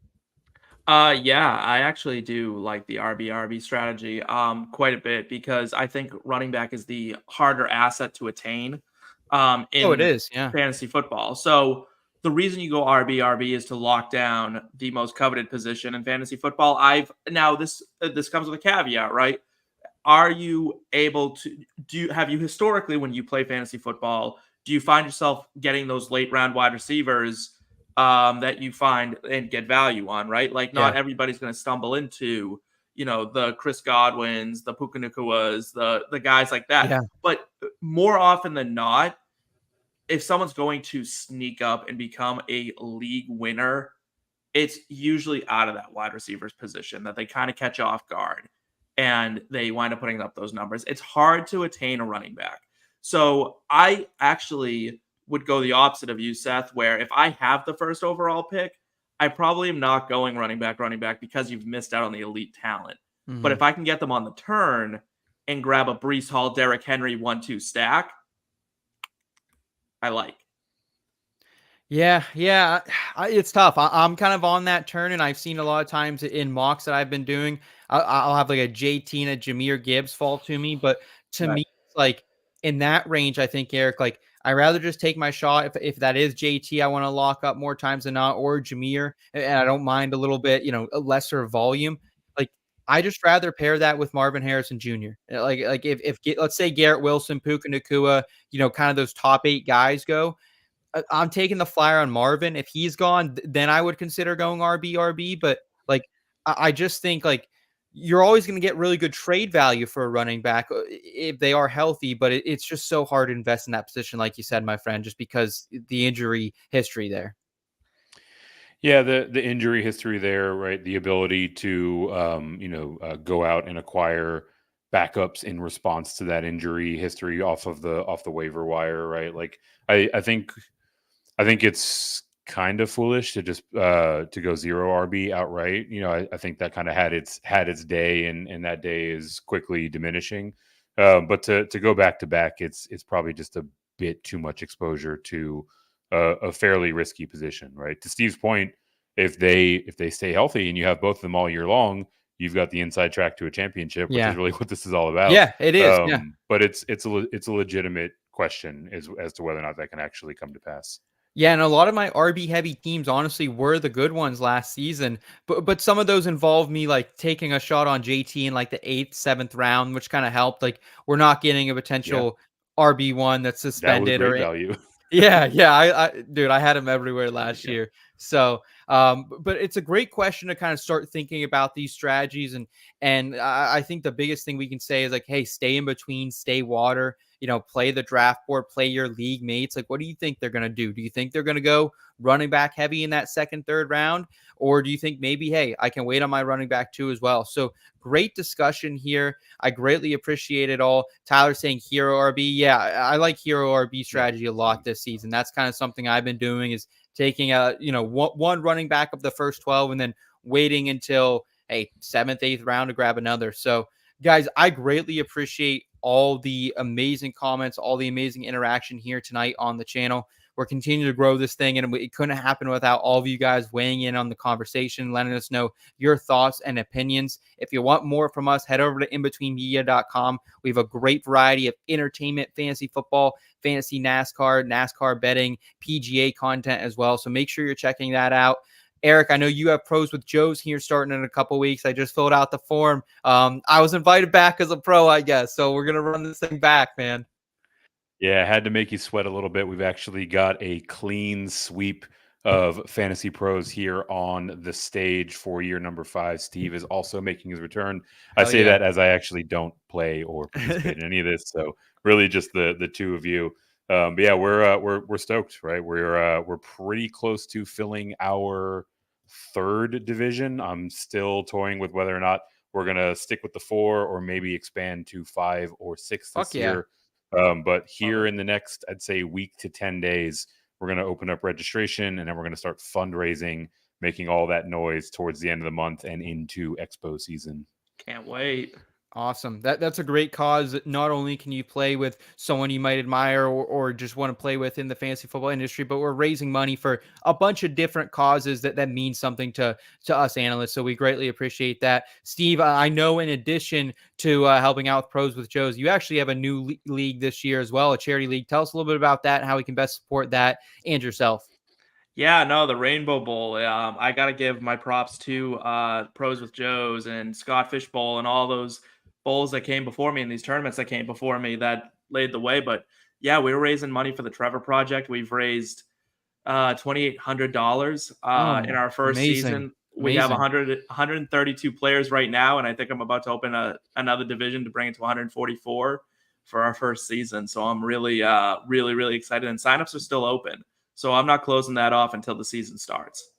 Yeah, I actually do like the RB strategy quite a bit because I think running back is the harder asset to attain in it is, yeah. fantasy football. So the reason you go RB is to lock down the most coveted position in fantasy football. This comes with a caveat, right? Are you able to have you historically, when you play fantasy football, do you find yourself getting those late round wide receivers that you find and get value on, right? Like not everybody's going to stumble into, the Chris Godwins, the Puka Nakuas, the guys like that. Yeah. But more often than not, if someone's going to sneak up and become a league winner, it's usually out of that wide receiver's position that they kind of catch off guard and they wind up putting up those numbers. It's hard to attain a running back. So I actually would go the opposite of you, Seth, where if I have the first overall pick, I probably am not going running back because you've missed out on the elite talent. Mm-hmm. But if I can get them on the turn and grab a Breece Hall, Derrick Henry 1-2 stack, I like. Yeah, it's tough. I'm kind of on that turn, and I've seen a lot of times in mocks that I've been doing, I'll have like a JT and a Jahmyr Gibbs fall to me. But to me, it's like in that range, I think, Eric, like I'd rather just take my shot. If that is JT, I want to lock up more times than not, or Jahmyr, and I don't mind a little bit, a lesser volume. Like I just rather pair that with Marvin Harrison Jr. Like if let's say Garrett Wilson, Puka Nacua, kind of those top 8 guys go. I'm taking the flyer on Marvin. If he's gone, then I would consider going RB. But like, I just think like you're always going to get really good trade value for a running back if they are healthy. But it's just so hard to invest in that position, like you said, my friend, just because the injury history there. Yeah, the injury history there, right? The ability to go out and acquire backups in response to that injury history off the waiver wire, right? Like I think it's kind of foolish to just to go 0 RB outright. I think that kind of had its day, and that day is quickly diminishing. But to go back to back, it's probably just a bit too much exposure to a fairly risky position, right? To Steve's point, if they stay healthy and you have both of them all year long, you've got the inside track to a championship, which is really what this is all about. Yeah, it is. But it's a legitimate question as to whether or not that can actually come to pass. Yeah, and a lot of my RB heavy teams honestly were the good ones last season, but some of those involved me like taking a shot on JT in like the 8th, 7th round, which kind of helped. Like we're not getting a potential RB1 that's suspended that was great value. Yeah, dude, I had him everywhere last year. So, but it's a great question to kind of start thinking about these strategies, and I think the biggest thing we can say is like, hey, stay in between, stay water. Play the draft board, play your league mates. Like, what do you think they're going to do? Do you think they're going to go running back heavy in that 2nd, 3rd round? Or do you think maybe, hey, I can wait on my running back too as well? So great discussion here. I greatly appreciate it all. Tyler saying hero RB. Yeah, I like hero RB strategy a lot this season. That's kind of something I've been doing, is taking one running back of the first 12 and then waiting until 7th, 8th round to grab another. So guys, I greatly appreciate all the amazing comments, all the amazing interaction here tonight on the channel. We're continuing to grow this thing, and it couldn't happen without all of you guys weighing in on the conversation, letting us know your thoughts and opinions. If you want more from us, head over to inbetweenmedia.com. We have a great variety of entertainment, fantasy football, fantasy NASCAR betting, PGA content as well. So make sure you're checking that out. Eric, I know you have pros with Joe's here starting in a couple weeks. I just filled out the form. I was invited back as a pro, I guess. So we're going to run this thing back, man. Yeah, I had to make you sweat a little bit. We've actually got a clean sweep of fantasy pros here on the stage for year number 5. Steve is also making his return. I say that as I actually don't play or participate in any of this. So really just the two of you. But yeah, we're stoked, right? We're pretty close to filling our 3rd division. I'm still toying with whether or not we're gonna stick with the 4 or maybe expand to 5 or 6 this year. But here in the next, I'd say, week to 10 days, we're going to open up registration, and then we're going to start fundraising, making all that noise towards the end of the month and into Expo season. Can't wait. Awesome. That's a great cause. Not only can you play with someone you might admire or just want to play with in the fantasy football industry, but we're raising money for a bunch of different causes that mean something to us analysts. So we greatly appreciate that. Steve, I know in addition to helping out with Pros with Joe's, you actually have a new league this year as well, a charity league. Tell us a little bit about that and how we can best support that and yourself. Yeah, no, the Rainbow Bowl. I got to give my props to Pros with Joes and Scott Fish Bowl and all those bowls that came before me and these tournaments that came before me that laid the way. But yeah, we were raising money for the Trevor Project. We've raised $2,800 in our first amazing. season. We have Amazing. 132 players right now, and I think I'm about to open another division to bring it to 144 for our first season. So I'm really, really excited. And signups are still open. So I'm not closing that off until the season starts.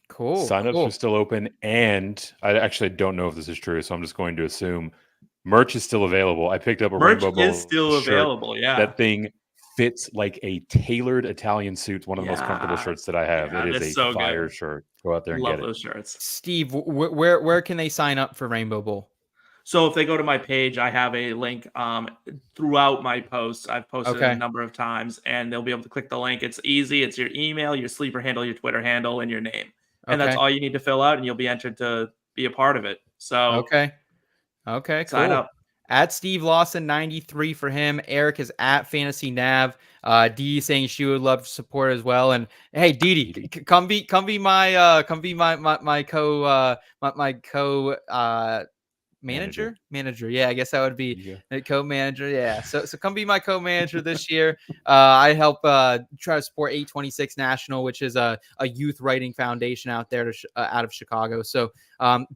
Cool. Signups are still open, and I actually don't know if this is true, so I'm just going to assume merch is still available. I picked up a Merch Rainbow Bowl is still shirt. available. Yeah, That thing fits like a tailored Italian suit. It's one of the most comfortable shirts that I have. Yeah, it is a so fire good. shirt. Go out there and Love get those it. shirts. Steve, where can they sign up for Rainbow Bowl? So if they go to my page, I have a link throughout my posts. I've posted it a number of times, and they'll be able to click the link. It's easy. It's your email, your sleeper handle, your Twitter handle, and your name. And that's all you need to fill out, and you'll be entered to be a part of it. So okay, sign cool. up. At Steve Lawson 93 for him. Eric is at Fantasy Nav. Dee saying she would love to support as well. And hey, Dee, come be my manager. Yeah, I guess that would be a co-manager. Yeah. So come be my co-manager this year. I help try to support 826 National, which is a youth writing foundation out there out of Chicago. So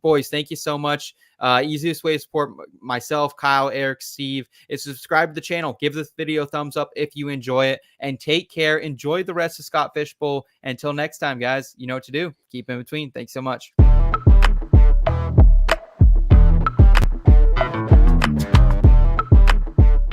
boys, thank you so much. Easiest way to support myself, Kyle, Eric, Steve is subscribe to the channel. Give this video a thumbs up if you enjoy it, and take care. Enjoy the rest of Scott Fish Bowl. Until next time, guys, you know what to do. Keep in between. Thanks so much.